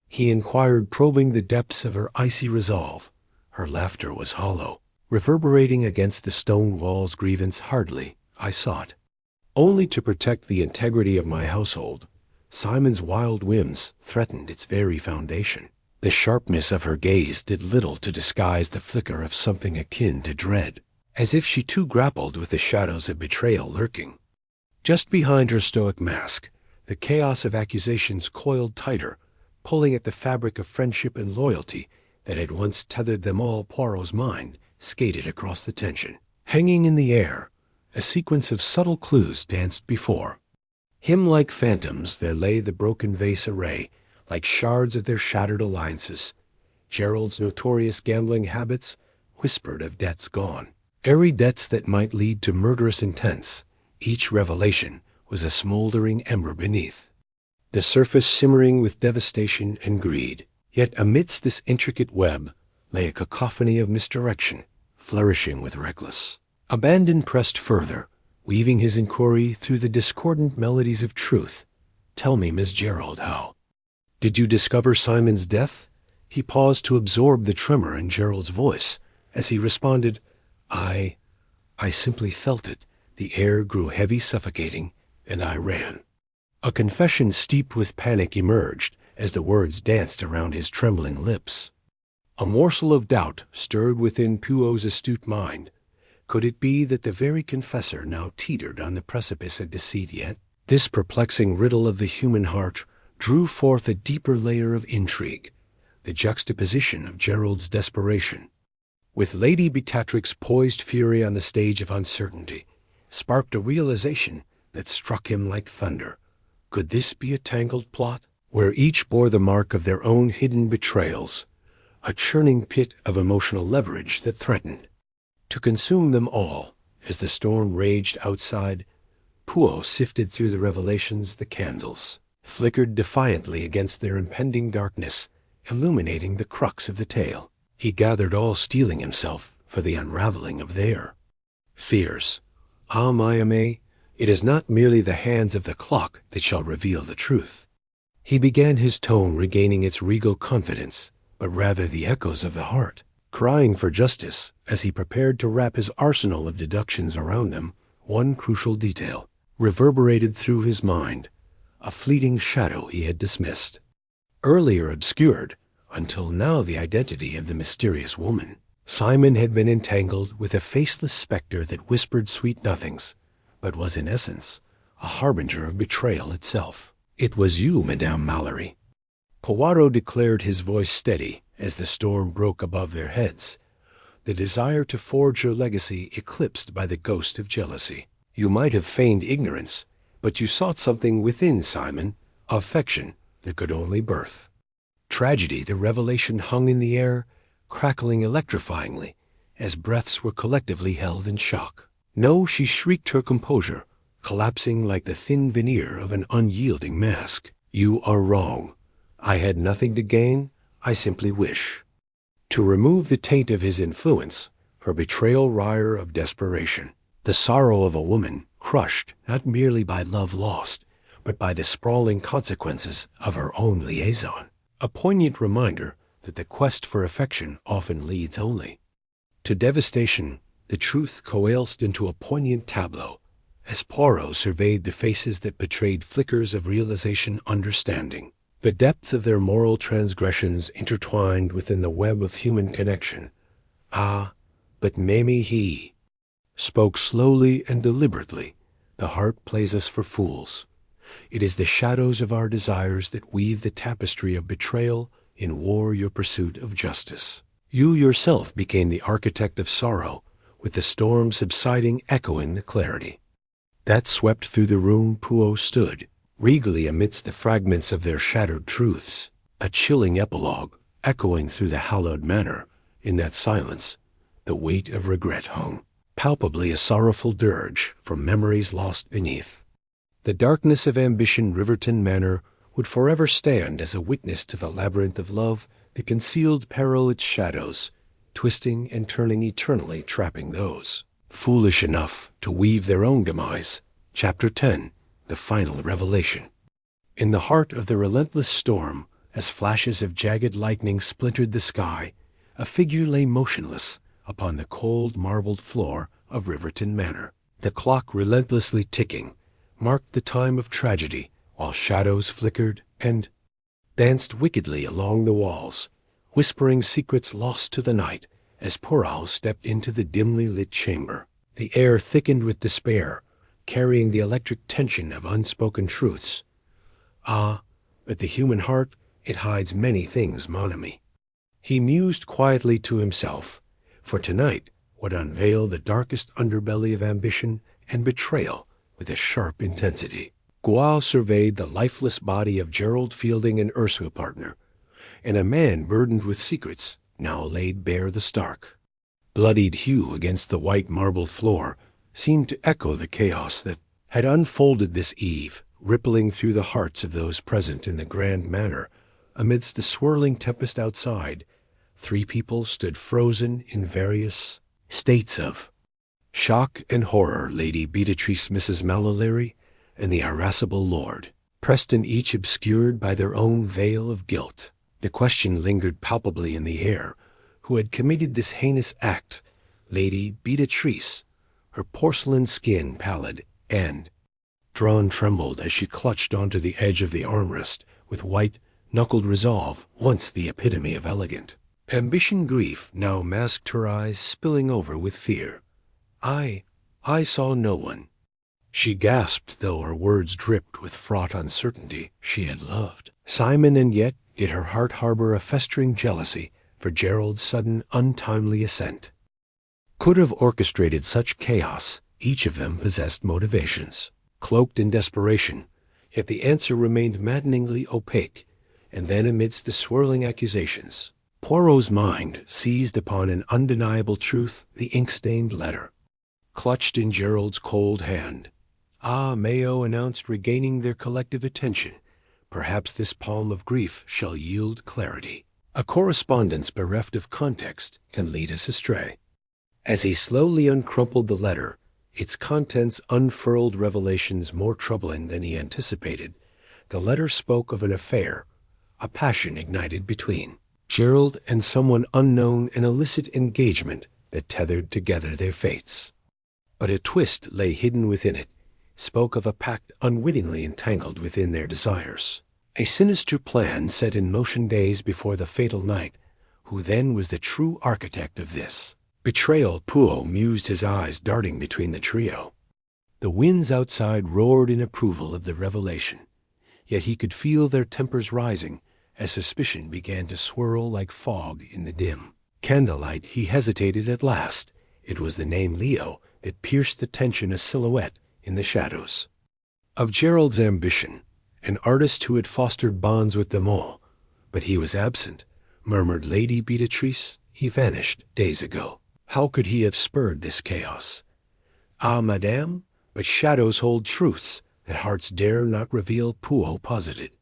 Speaker 1: He inquired, probing the depths of her icy resolve. Her laughter was hollow, reverberating against the stone walls. Grievance? Hardly. I sought only to protect the integrity of my household. Simon's wild whims threatened its very foundation. The sharpness of her gaze did little to disguise the flicker of something akin to dread, as if she too grappled with the shadows of betrayal lurking just behind her stoic mask. The chaos of accusations coiled tighter, pulling at the fabric of friendship and loyalty that had once tethered them all. Poirot's mind skated across the tension. Hanging in the air, a sequence of subtle clues danced before him like phantoms. There lay the broken vase array, like shards of their shattered alliances. Gerald's notorious gambling habits whispered of debts gone, airy debts that might lead to murderous intents. Each revelation was a smoldering ember beneath the surface, simmering with devastation and greed. Yet amidst this intricate web lay a cacophony of misdirection, flourishing with reckless abandon. Pressed further, weaving his inquiry through the discordant melodies of truth. Tell me, Miss Gerald, how did you discover Simon's death? He paused to absorb the tremor in Gerald's voice as he responded, I simply felt it. The air grew heavy, suffocating, and I ran. A confession steeped with panic emerged as the words danced around his trembling lips. A morsel of doubt stirred within Poirot's astute mind. Could it be that the very confessor now teetered on the precipice of deceit? Yet this perplexing riddle of the human heart drew forth a deeper layer of intrigue, the juxtaposition of Gerald's desperation with Lady Beatrix's poised fury on the stage of uncertainty sparked a realization that struck him like thunder. Could this be a tangled plot, where each bore the mark of their own hidden betrayals, a churning pit of emotional leverage that threatened to consume them all? As the storm raged outside, Poirot sifted through the revelations. The candles flickered defiantly against their impending darkness, illuminating the crux of the tale. He gathered all, steeling himself for the unraveling of their fears. Ah, my Aimé, it is not merely the hands of the clock that shall reveal the truth. He began, his tone regaining its regal confidence, but rather the echoes of the heart, crying for justice as he prepared to wrap his arsenal of deductions around them. One crucial detail reverberated through his mind, a fleeting shadow he had dismissed, earlier obscured, until now the identity of the mysterious woman. Simon had been entangled with a faceless specter that whispered sweet nothings, but was in essence a harbinger of betrayal itself. "It was you, Madame Mallory," Poirot declared, his voice steady as the storm broke above their heads, the desire to forge your legacy eclipsed by the ghost of jealousy. "You might have feigned ignorance, but you sought something within, Simon, affection that could only birth tragedy." The revelation hung in the air, crackling electrifyingly, as breaths were collectively held in shock. "No," she shrieked, her composure collapsing like the thin veneer of an unyielding mask. "You are wrong. I had nothing to gain. I simply wish to remove the taint of his influence, her betrayal wire of desperation, the sorrow of a woman crushed not merely by love lost, but by the sprawling consequences of her own liaison. A poignant reminder that the quest for affection often leads only to devastation. The truth coalesced into a poignant tableau as Poirot surveyed the faces that betrayed flickers of realization, understanding the depth of their moral transgressions intertwined within the web of human connection. "Ah, but Mamie," he spoke slowly and deliberately, "the heart plays us for fools. It is the shadows of our desires that weave the tapestry of betrayal, in war your pursuit of justice. You yourself became the architect of sorrow, with the storm subsiding echoing the clarity that swept through the room." Poirot stood regally amidst the fragments of their shattered truths, a chilling epilogue echoing through the hallowed manor. In that silence, the weight of regret hung, palpably a sorrowful dirge from memories lost beneath. The darkness of ambition. Riverton Manor would forever stand as a witness to the labyrinth of love that concealed peril, its shadows twisting and turning eternally, trapping those foolish enough to weave their own demise. Chapter 10. The final revelation. In the heart of the relentless storm, as flashes of jagged lightning splintered the sky, a figure lay motionless upon the cold marbled floor of Riverton Manor. The clock, relentlessly ticking, marked the time of tragedy, while shadows flickered and danced wickedly along the walls, whispering secrets lost to the night. As Poirot stepped into the dimly lit chamber, the air thickened with despair, carrying the electric tension of unspoken truths. "Ah, but the human heart, it hides many things, mon ami," he mused quietly to himself, for tonight would unveil the darkest underbelly of ambition and betrayal with a sharp intensity. Goual surveyed the lifeless body of Gerald Fielding and Ursula partner, and a man burdened with secrets now laid bare. The stark, bloodied hue against the white marble floor seemed to echo the chaos that had unfolded this eve, rippling through the hearts of those present in the grand manor. Amidst the swirling tempest outside, three people stood frozen in various states of shock and horror: Lady Beatrice, Mrs. Malalary, and the irascible Lord Preston, each obscured by their own veil of guilt. The question lingered palpably in the air: who had committed this heinous act? Lady Beatrice, her porcelain skin pallid and drawn, trembled as she clutched onto the edge of the armrest with white-knuckled resolve, once the epitome of elegant ambition. Grief now masked her eyes, spilling over with fear. I saw no one," she gasped, though her words dripped with fraught uncertainty. She had loved Simon, and yet did her heart harbor a festering jealousy for Gerald's sudden, untimely ascent? Could have orchestrated such chaos? Each of them possessed motivations cloaked in desperation, yet the answer remained maddeningly opaque. And then, amidst the swirling accusations, Poirot's mind seized upon an undeniable truth: the ink-stained letter clutched in Gerald's cold hand, Ah, Mayo announced, regaining their collective attention. Perhaps this palm of grief shall yield clarity. A correspondence bereft of context can lead us astray. As he slowly uncrumpled the letter, its contents unfurled revelations more troubling than he anticipated. The letter spoke of an affair, a passion ignited between Gerald and someone unknown, an illicit engagement that tethered together their fates. But a twist lay hidden within it, spoke of a pact unwittingly entangled within their desires. A sinister plan set in motion days before the fatal night. Who then was the true architect of this betrayal? Poirot mused, his eyes darting between the trio. The winds outside roared in approval of the revelation, yet he could feel their tempers rising as suspicion began to swirl like fog in the dim candlelight. He hesitated at last. It was the name Leo that pierced the tension, a silhouette in the shadows of Gerald's ambition, an artist who had fostered bonds with them all. But he was absent, murmured Lady Beatrice. He vanished days ago. How could he have spurred this chaos? Ah, madame, but shadows hold truths that hearts dare not reveal, Poirot posited.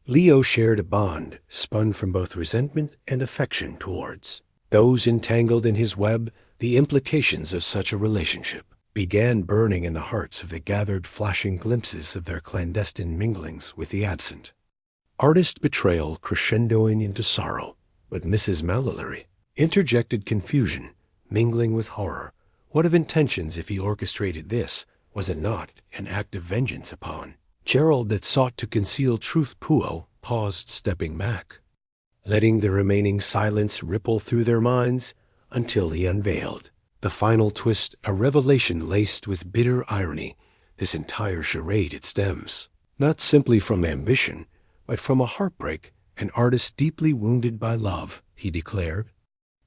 Speaker 1: Leo shared a bond spun from both resentment and affection towards those entangled in his web. The implications of such a relationship began burning in the hearts of the gathered, flashing glimpses of their clandestine minglings with the absent. Artist betrayal crescendoing into sorrow, but Mrs. Mallory interjected confusion, mingling with horror. What of intentions if he orchestrated this? Was it not an act of vengeance upon Gerald that sought to conceal truth? Poirot paused, stepping back, letting the remaining silence ripple through their minds until he unveiled the final twist, a revelation laced with bitter irony. This entire charade, it stems not simply from ambition, but from a heartbreak, an artist deeply wounded by love, he declared.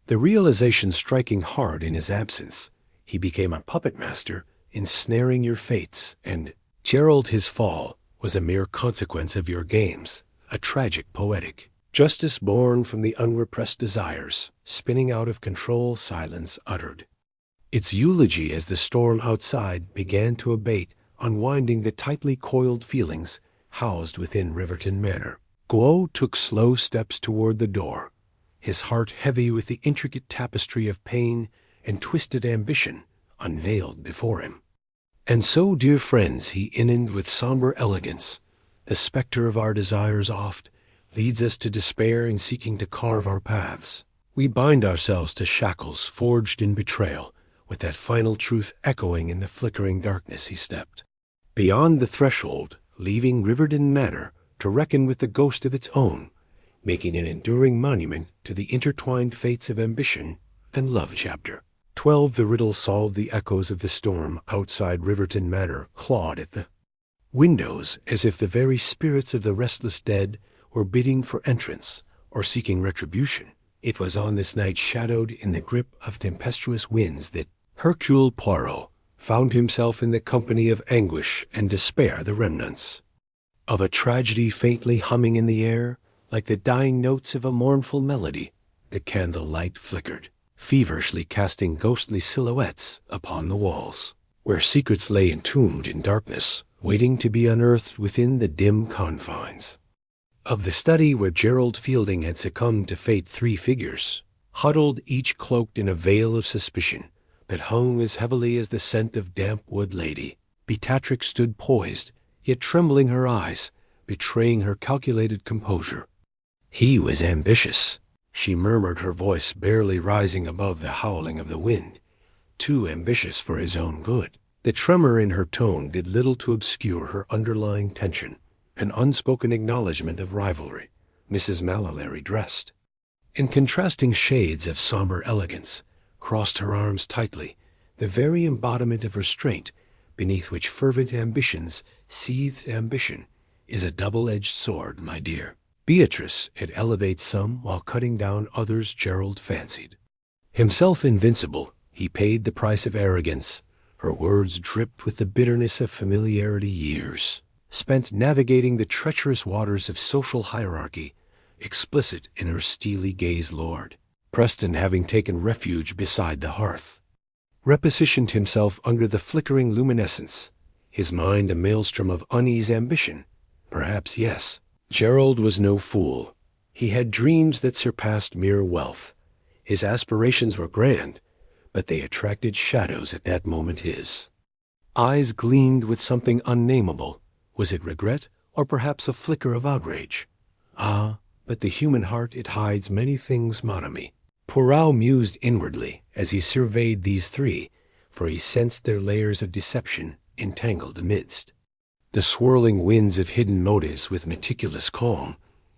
Speaker 1: The realization striking hard in his absence. He became a puppet master, ensnaring your fates, and Gerald, his fall was a mere consequence of your games, a tragic poetic justice born from the unrepressed desires, spinning out of control. Silence uttered its eulogy as the storm outside began to abate, unwinding the tightly coiled feelings housed within Riverton Manor. Poirot took slow steps toward the door, his heart heavy with the intricate tapestry of pain and twisted ambition unveiled before him. And so, dear friends, he ended with somber elegance, the specter of our desires oft leads us to despair in seeking to carve our paths. We bind ourselves to shackles forged in betrayal, with that final truth echoing in the flickering darkness. He stepped beyond the threshold, leaving Riverton Manor to reckon with the ghost of its own, making an enduring monument to the intertwined fates of ambition and love. Chapter 12. The riddle solved. The echoes of the storm outside Riverton Manor clawed at the windows as if the very spirits of the restless dead were bidding for entrance or seeking retribution. It was on this night, shadowed in the grip of tempestuous winds, that Hercule Poirot found himself in the company of anguish and despair, the remnants of a tragedy faintly humming in the air, like the dying notes of a mournful melody. The candle light flickered, feverishly casting ghostly silhouettes upon the walls, where secrets lay entombed in darkness, waiting to be unearthed within the dim confines of the study where Gerald Fielding had succumbed to fate. 3 figures, huddled, each cloaked in a veil of suspicion that hung as heavily as the scent of damp wood. Lady Beatrix stood poised, yet trembling, her eyes betraying her calculated composure. He was ambitious, she murmured, her voice barely rising above the howling of the wind. Too ambitious for his own good. The tremor in her tone did little to obscure her underlying tension, an unspoken acknowledgment of rivalry. Mrs. Mallory, dressed in contrasting shades of somber elegance, crossed her arms tightly, the very embodiment of restraint, beneath which fervent ambitions seethed. Ambition is a double-edged sword, my dear Beatrice. It elevates some while cutting down others. Gerald fancied himself invincible. He paid the price of arrogance. Her words dripped with the bitterness of familiarity, years spent navigating the treacherous waters of social hierarchy, explicit in her steely gaze. Lord Preston, having taken refuge beside the hearth, repositioned himself under the flickering luminescence. his mind a maelstrom of unease ambition? Perhaps yes. Gerald was no fool. He had dreams that surpassed mere wealth. His aspirations were grand, but they attracted shadows at that moment. His eyes gleamed with something unnameable. Was it regret, or perhaps a flicker of outrage? Ah, but the human heart, it hides many things, mon ami. Poirot mused inwardly as he surveyed these three, for he sensed their layers of deception entangled amidst the swirling winds of hidden motives. With meticulous calm,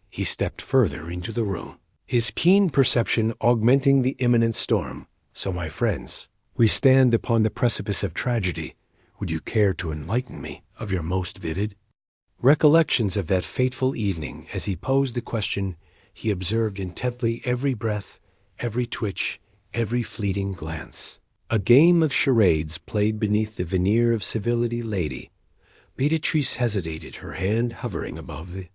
Speaker 1: he stepped further into the room, his keen perception augmenting the imminent storm. So, my friends, we stand upon the precipice of tragedy. Would you care to enlighten me of your most vivid recollections of that fateful evening? As he posed the question, he observed intently every breath, every twitch, every fleeting glance. A game of charades played beneath the veneer of civility. Lady Beatrice hesitated, her hand hovering above the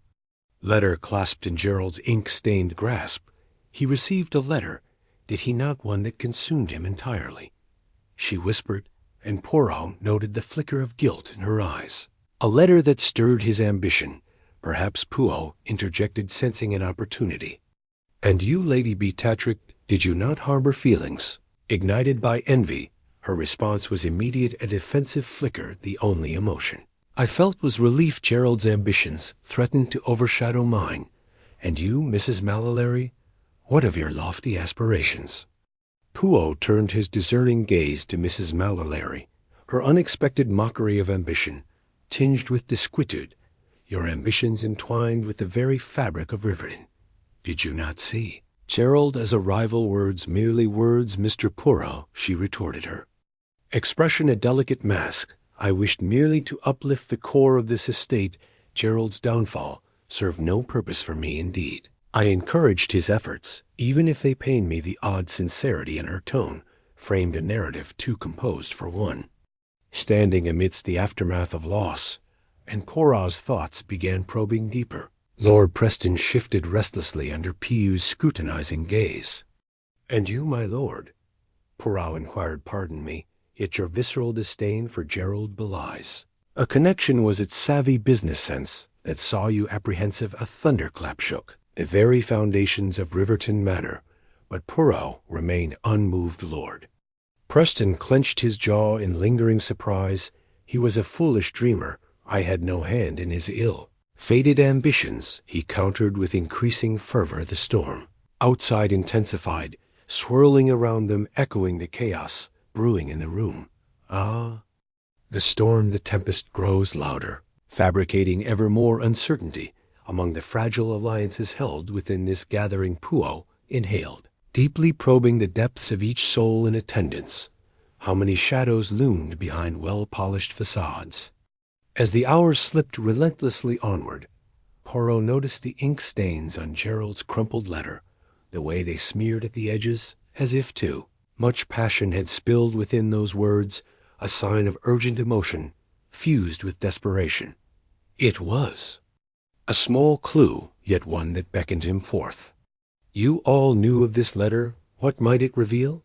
Speaker 1: letter clasped in Gerald's ink-stained grasp. He received a letter, did he not? One that consumed him entirely, she whispered, and Poirot noted the flicker of guilt in her eyes. A letter that stirred his ambition. Perhaps Poirot interjected, sensing an opportunity. And you, Lady Beatrix, did you not harbor feelings ignited by envy? Her response was immediate, a defensive flicker, the only emotion I felt was relief. Gerald's ambitions threatened to overshadow mine. And you, Mrs. Malalary, what of your lofty aspirations? Poirot turned his discerning gaze to Mrs. Malalary, her unexpected mockery of ambition, tinged with disquietude. Your ambitions entwined with the very fabric of Riverton. Did you not see Gerald as a rival? Words, merely words, Mr. Poirot, she retorted, her expression a delicate mask. I wished merely to uplift the core of this estate. Gerald's downfall served no purpose for me. Indeed, I encouraged his efforts, even if they pained me. The odd sincerity in her tone framed a narrative too composed for one standing amidst the aftermath of loss, and Poirot's thoughts began probing deeper. Lord Preston shifted restlessly under P.U.'s scrutinizing gaze. And you, my lord? Poirot inquired. Pardon me, yet your visceral disdain for Gerald belies a connection. Was it savvy business sense that saw you apprehensive? A thunderclap shook the very foundations of Riverton Manor, but Poirot remained unmoved. Lord Preston clenched his jaw in lingering surprise. He was a foolish dreamer. I had no hand in his ill-fated ambitions, he countered with increasing fervor. The storm outside intensified, swirling around them, echoing the chaos brewing in the room. Ah, the storm, the tempest grows louder, fabricating ever more uncertainty among the fragile alliances held within this gathering. Poirot inhaled, deeply probing the depths of each soul in attendance. How many shadows loomed behind well-polished facades. As the hours slipped relentlessly onward, Poirot noticed the ink stains on Gerald's crumpled letter, the way they smeared at the edges, as if, too much passion had spilled within those words, a sign of urgent emotion fused with desperation. It was a small clue, yet one that beckoned him forth. You all knew of this letter. What might it reveal?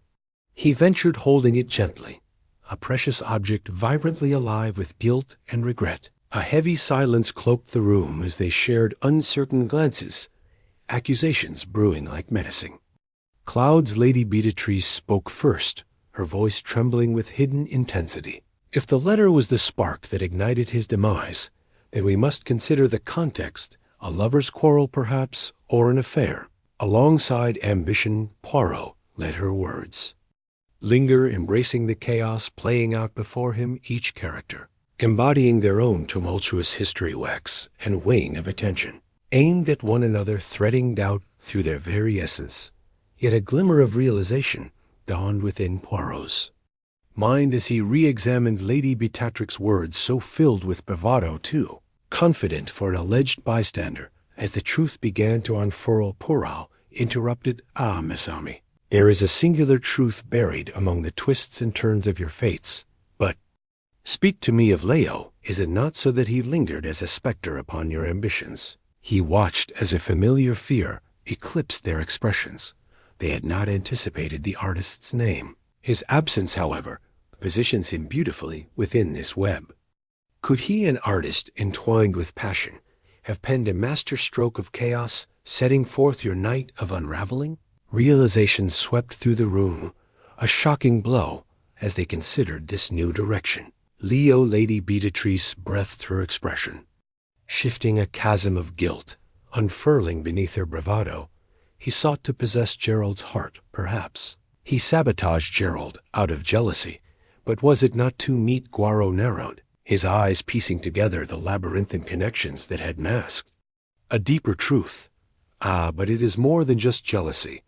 Speaker 1: He ventured, holding it gently, a precious object vibrantly alive with guilt and regret. A heavy silence cloaked the room as they shared uncertain glances, accusations brewing like menacing clouds. Lady Beatrice spoke first, her voice trembling with hidden intensity. If the letter was the spark that ignited his demise, then we must consider the context, a lover's quarrel perhaps, or an affair. Alongside ambition, Poirot let her words linger, embracing the chaos playing out before him, each character embodying their own tumultuous history, wax and wane of attention, aimed at one another, threading doubt through their very essence. Yet a glimmer of realization dawned within Poirot's mind as he re-examined Lady Beatrix's words, so filled with bravado, too confident for an alleged bystander. As the truth began to unfurl, Poirot interrupted. Ah, Miss Ami, there is a singular truth buried among the twists and turns of your fates. But speak to me of Leo. Is it not so that he lingered as a spectre upon your ambitions? He watched as a familiar fear eclipsed their expressions. They had not anticipated the artist's name. His absence, however, positions him beautifully within this web. Could he, an artist entwined with passion, have penned a master stroke of chaos, setting forth your night of unraveling? Realization swept through the room, a shocking blow, as they considered this new direction. Leo Lady Beatrice breathed her expression. Shifting a chasm of guilt, unfurling beneath her bravado, he sought to possess Gerald's heart, perhaps. He sabotaged Gerald out of jealousy, but was it not to meet Poirot narrowed, his eyes piecing together the labyrinthine connections that had masked a deeper truth? But it is more than just jealousy.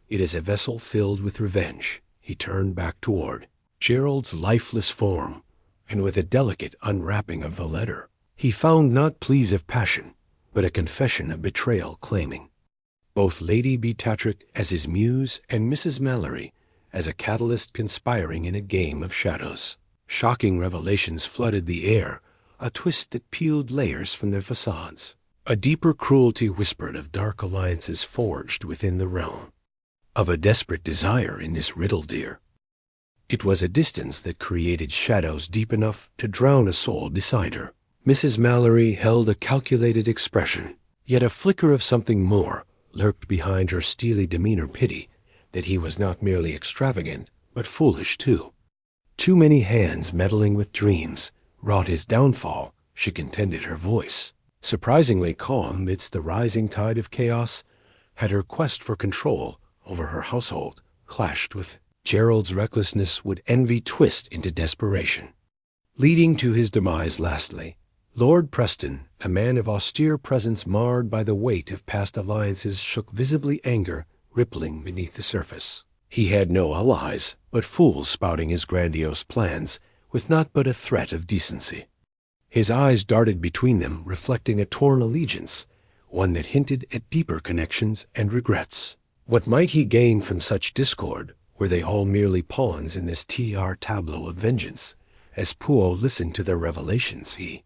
Speaker 1: It is a vessel filled with revenge. He turned back toward Gerald's lifeless form, and with a delicate unwrapping of the letter, he found not pleas of passion, but a confession of betrayal claiming both Lady Beatrix as his muse and Mrs. Mallory as a catalyst conspiring in a game of shadows. Shocking revelations flooded the air, a twist that peeled layers from their facades. A deeper cruelty whispered of dark alliances forged within the realm of a desperate desire in this riddle, dear. It was a distance that created shadows deep enough to drown a soul beside her. Mrs. Mallory held a calculated expression, yet a flicker of something more lurked behind her steely demeanor. Pity that he was not merely extravagant, but foolish too. Too many hands meddling with dreams wrought his downfall, she contended, her voice surprisingly calm amidst the rising tide of chaos. Had her quest for control over her household clashed with Gerald's recklessness, would envy twist into desperation, leading to his demise. Lastly, Lord Preston, a man of austere presence marred by the weight of past alliances, shook visibly, anger rippling beneath the surface. He had no allies, but fools spouting his grandiose plans with naught but a threat of decency. His eyes darted between them, reflecting a torn allegiance, one that hinted at deeper connections and regrets. What might he gain from such discord? Were they all merely pawns in this tableau of vengeance? As Poirot listened to their revelations, he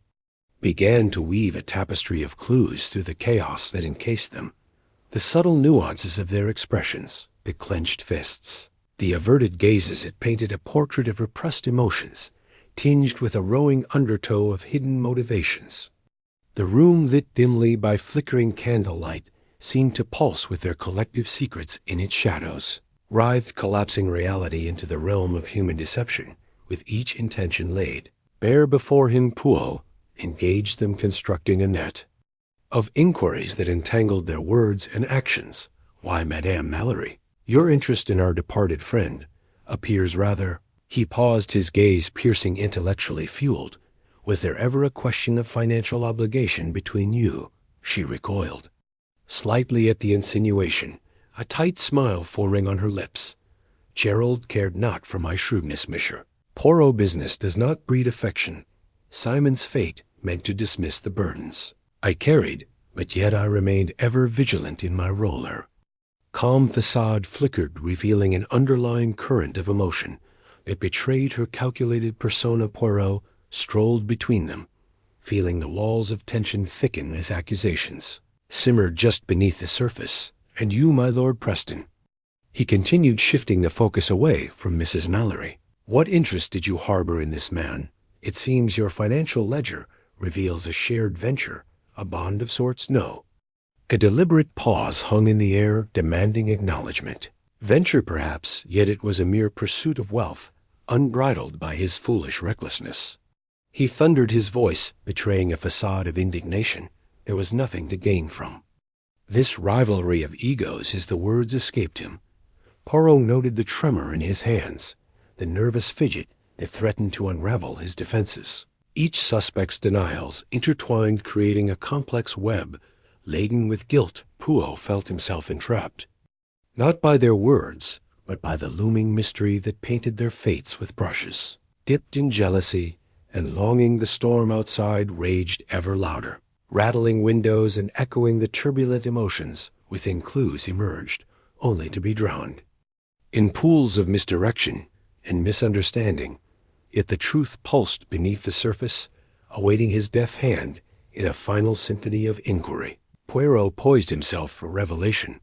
Speaker 1: began to weave a tapestry of clues through the chaos that encased them. The subtle nuances of their expressions, the clenched fists, the averted gazes. It painted a portrait of repressed emotions, tinged with a rowing undertow of hidden motivations. The room, lit dimly by flickering candlelight, seemed to pulse with their collective secrets in its shadows, writhed collapsing reality into the realm of human deception, with each intention laid bare before him. Poirot engaged them, constructing a net of inquiries that entangled their words and actions. Why, Madame Mallory, your interest in our departed friend appears rather— He paused, his gaze piercing, intellectually fueled. Was there ever a question of financial obligation between you? She recoiled slightly at the insinuation, a tight smile forming on her lips. Gerald cared not for my shrewdness, monsieur. Poirot business does not breed affection. Simon's fate meant to dismiss the burdens I carried, but yet I remained ever vigilant in my role. Her calm facade flickered, revealing an underlying current of emotion that betrayed her calculated persona. Poirot strolled between them, feeling the walls of tension thicken as accusations simmered just beneath the surface. And you, my Lord Preston, he continued, shifting the focus away from Mrs. Mallory. What interest did you harbor in this man? It seems your financial ledger reveals a shared venture, a bond of sorts. No. A deliberate pause hung in the air, demanding acknowledgement. Venture, perhaps, yet it was a mere pursuit of wealth, unbridled by his foolish recklessness. He thundered, his voice betraying a facade of indignation there was nothing to gain from. This rivalry of egos, as the words escaped him. Poirot noted the tremor in his hands, the nervous fidget that threatened to unravel his defenses. Each suspect's denials intertwined, creating a complex web laden with guilt. Poirot felt himself entrapped, not by their words, but by the looming mystery that painted their fates with brushes. Dipped in jealousy and longing, the storm outside raged ever louder, rattling windows and echoing the turbulent emotions within. Clues emerged, only to be drowned in pools of misdirection and misunderstanding. Yet the truth pulsed beneath the surface, awaiting his deft hand in a final symphony of inquiry. Poirot poised himself for revelation.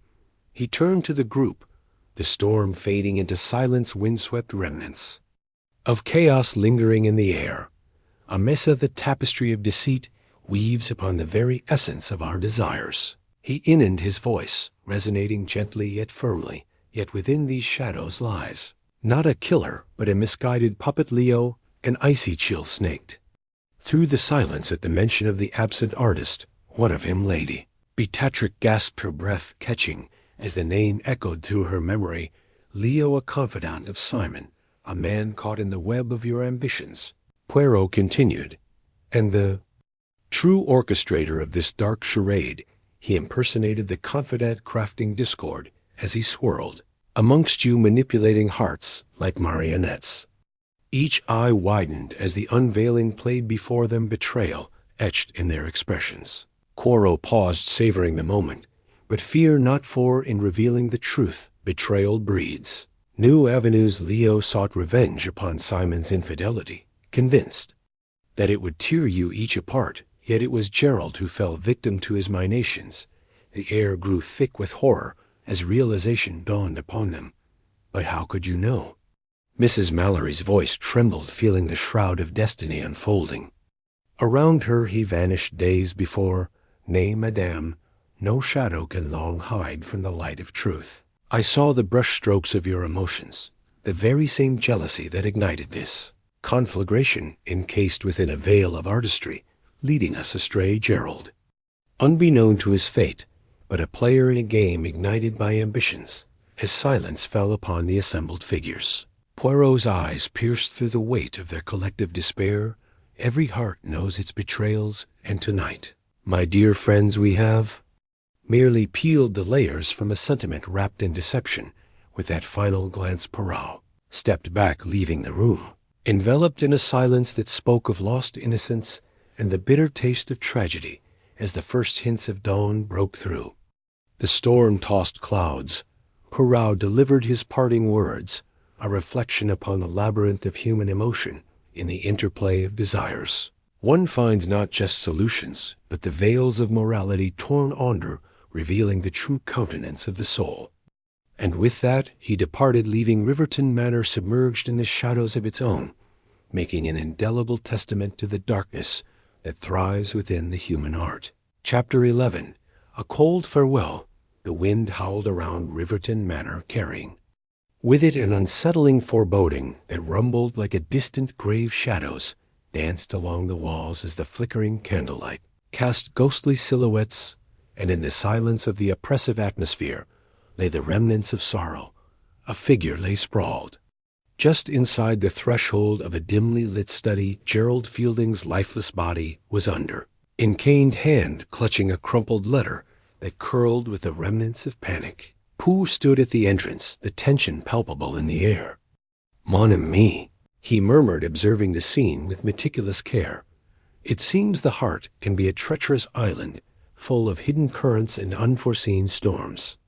Speaker 1: He turned to the group, the storm fading into silence, windswept remnants of chaos lingering in the air. A mesa, the tapestry of deceit, weaves upon the very essence of our desires. He inned his voice, resonating gently yet firmly. Yet within these shadows lies not a killer, but a misguided puppet Leo, an icy chill snaked. Through the silence at the mention of the absent artist, what of him, lady? Beatrix gasped, her breath catching as the name echoed through her memory. Leo, a confidant of Simon, a man caught in the web of your ambitions. Poirot continued, and the true orchestrator of this dark charade, he impersonated the confidant crafting discord as he swirled amongst you, manipulating hearts like marionettes. Each eye widened as the unveiling played before them, betrayal etched in their expressions. Poirot paused, savoring the moment. But fear not, for in revealing the truth, betrayal breeds new avenues. Leo sought revenge upon Simon's infidelity, convinced that it would tear you each apart, yet it was Gerald who fell victim to his machinations. The air grew thick with horror as realization dawned upon them. But how could you know? Mrs. Mallory's voice trembled, feeling the shroud of destiny unfolding. Around her he vanished days before. Nay, madame, no shadow can long hide from the light of truth. I saw the brushstrokes of your emotions, the very same jealousy that ignited this conflagration encased within a veil of artistry, leading us astray, Gerald. Unbeknown to his fate, but a player in a game ignited by ambitions, as silence fell upon the assembled figures. Poirot's eyes pierced through the weight of their collective despair. Every heart knows its betrayals, and tonight, my dear friends, we have merely peeled the layers from a sentiment wrapped in deception. With that final glance, Poirot stepped back, leaving the room, enveloped in a silence that spoke of lost innocence and the bitter taste of tragedy. As the first hints of dawn broke through the storm-tossed clouds, Poirot delivered his parting words, a reflection upon the labyrinth of human emotion in the interplay of desires. One finds not just solutions, but the veils of morality torn under, revealing the true countenance of the soul. And with that he departed, leaving Riverton Manor submerged in the shadows of its own, making an indelible testament to the darkness that thrives within the human heart. Chapter 11. A cold farewell. The wind howled around Riverton Manor, carrying with it an unsettling foreboding that rumbled like a distant grave. Shadows danced along the walls as the flickering candlelight cast ghostly silhouettes, and in the silence of the oppressive atmosphere lay the remnants of sorrow. A figure lay sprawled just inside the threshold of a dimly lit study. Gerald Fielding's lifeless body was under, in caned hand clutching a crumpled letter that curled with the remnants of panic. Pooh stood at the entrance, the tension palpable in the air. Mon ami, he murmured, observing the scene with meticulous care. It seems the heart can be a treacherous island, full of hidden currents and unforeseen storms.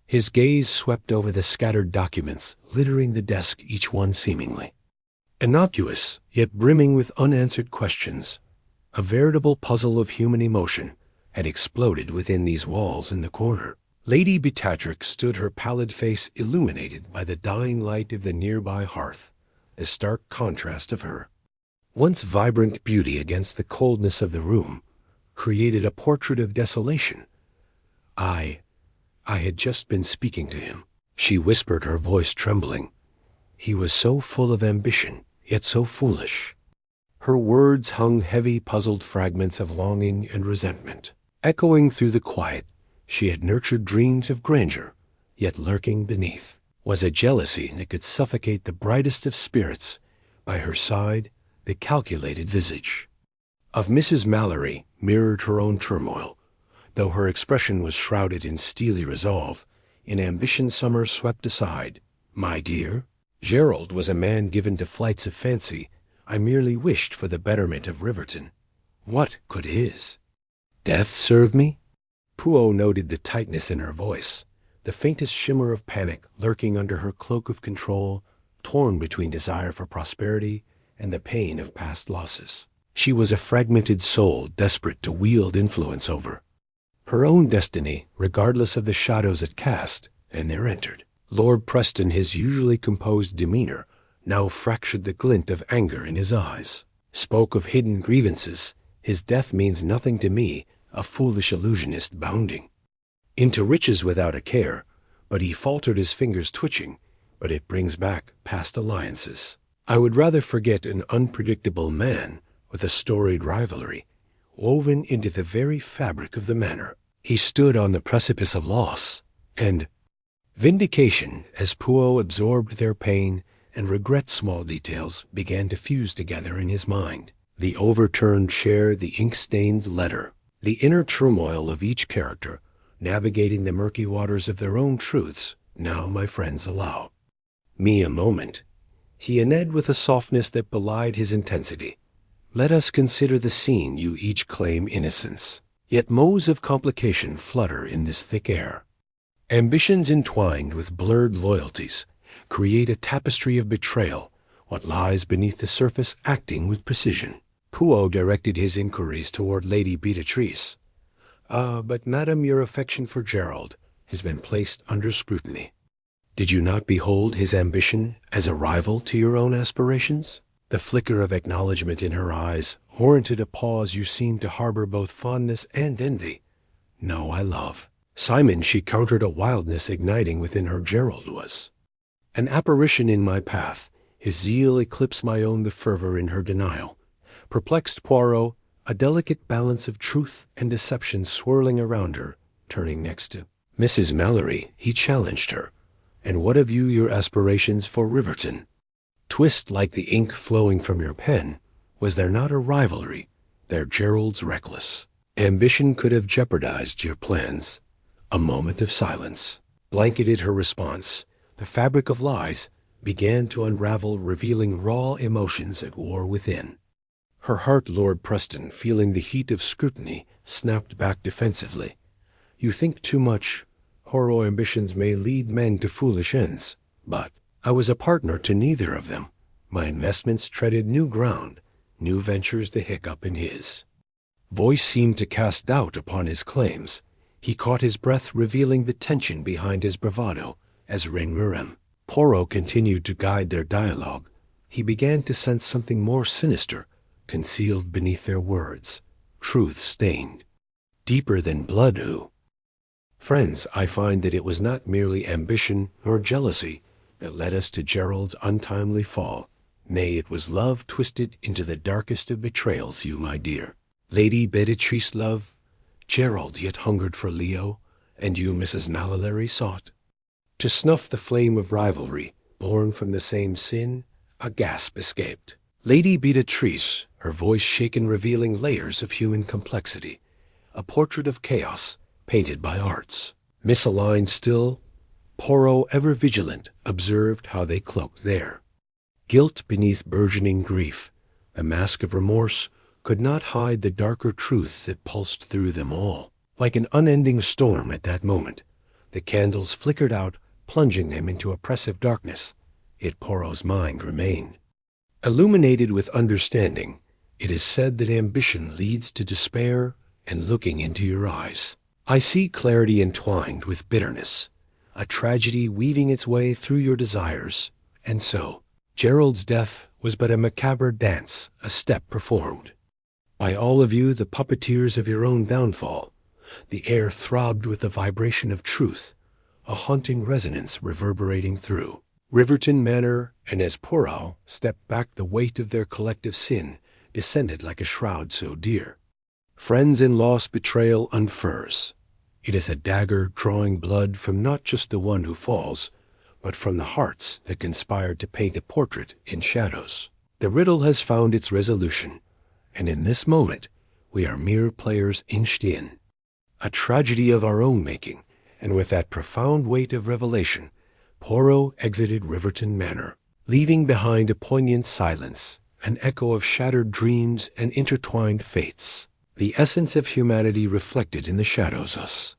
Speaker 1: His gaze swept over the scattered documents, littering the desk, each one seemingly innocuous, yet brimming with unanswered questions. A veritable puzzle of human emotion had exploded within these walls. In the corner, Lady Beatrix stood, her pallid face illuminated by the dying light of the nearby hearth, a stark contrast of her once vibrant beauty against the coldness of the room created a portrait of desolation. I had just been speaking to him, she whispered, her voice trembling. He was so full of ambition, yet so foolish. Her words hung heavy, puzzled fragments of longing and resentment, echoing through the quiet. She had nurtured dreams of grandeur, yet lurking beneath was a jealousy that could suffocate the brightest of spirits. By her side, the calculated visage of Mrs. Mallory mirrored her own turmoil, though her expression was shrouded in steely resolve, in ambition summer swept aside. My dear, Gerald was a man given to flights of fancy. I merely wished for the betterment of Riverton. What could his death serve me? Poirot noted the tightness in her voice, the faintest shimmer of panic lurking under her cloak of control, torn between desire for prosperity and the pain of past losses. She was a fragmented soul, desperate to wield influence over her own destiny, regardless of the shadows it cast. And there entered Lord Preston, his usually composed demeanor now fractured, the glint of anger in his eyes spoke of hidden grievances. His death means nothing to me, a foolish illusionist bounding into riches without a care. But he faltered, his fingers twitching. But it brings back past alliances. I would rather forget an unpredictable man with a storied rivalry woven into the very fabric of the manor. He stood on the precipice of loss and vindication as Poirot absorbed their pain, and regret small details began to fuse together in his mind. The overturned chair, the ink-stained letter, the inner turmoil of each character, navigating the murky waters of their own truths. Now, my friends, allow me a moment. He ended with a softness that belied his intensity. Let us consider the scene. You each claim innocence, yet motes of complication flutter in this thick air. Ambitions entwined with blurred loyalties create a tapestry of betrayal, what lies beneath the surface acting with precision. Poirot directed his inquiries toward Lady Beatrice. But madam, your affection for Gerald has been placed under scrutiny. Did you not behold his ambition as a rival to your own aspirations? The flicker of acknowledgment in her eyes warranted a pause. You seemed to harbor both fondness and envy. No, I love Simon, she countered, a wildness igniting within her. Gerald was an apparition in my path. His zeal eclipsed my own, the fervor in her denial perplexed Poirot, a delicate balance of truth and deception swirling around her. Turning next to Mrs. Mallory, he challenged her. And what of you, your aspirations for Riverton? Twist like the ink flowing from your pen. Was there not a rivalry there? Gerald's reckless ambition could have jeopardized your plans. A moment of silence blanketed her response. The fabric of lies began to unravel, revealing raw emotions at war within her heart. Lord Preston, feeling the heat of scrutiny, snapped back defensively. You think too much. Poirot ambitions may lead men to foolish ends, but I was a partner to neither of them. My investments treaded new ground, new ventures. The hiccup in his voice seemed to cast doubt upon his claims. He caught his breath, revealing the tension behind his bravado as Ringrem. Poirot continued to guide their dialogue. He began to sense something more sinister concealed beneath their words, truth stained deeper than blood. Friends, I find that it was not merely ambition nor jealousy that led us to Gerald's untimely fall. Nay, it was love twisted into the darkest of betrayals. You, my dear Lady Beatrice, love Gerald, yet hungered for Leo, and you, Mrs. Mallory, sought to snuff the flame of rivalry born from the same sin. A gasp escaped Lady Beatrice, her voice shaken, revealing layers of human complexity, a portrait of chaos painted by arts. Misaligned still, Poirot, ever vigilant, observed how they cloaked their guilt beneath burgeoning grief. The mask of remorse could not hide the darker truth that pulsed through them all. Like an unending storm at that moment, the candles flickered out, plunging them into oppressive darkness. Yet Poirot's mind remained illuminated with understanding. It is said that ambition leads to despair, and looking into your eyes, I see clarity entwined with bitterness, a tragedy weaving its way through your desires. And so, Gerald's death was but a macabre dance, a step performed by all of you, the puppeteers of your own downfall. The air throbbed with the vibration of truth, a haunting resonance reverberating through Riverton Manor, and as Poirot stepped back, the weight of their collective sin descended like a shroud so dear. Friends in loss, betrayal unfurs. It is a dagger drawing blood from not just the one who falls, but from the hearts that conspired to paint a portrait in shadows. The riddle has found its resolution, and in this moment we are mere players inched in. A tragedy of our own making, and with that profound weight of revelation, Poirot exited Riverton Manor, leaving behind a poignant silence, an echo of shattered dreams and intertwined fates. The essence of humanity reflected in the shadows, us.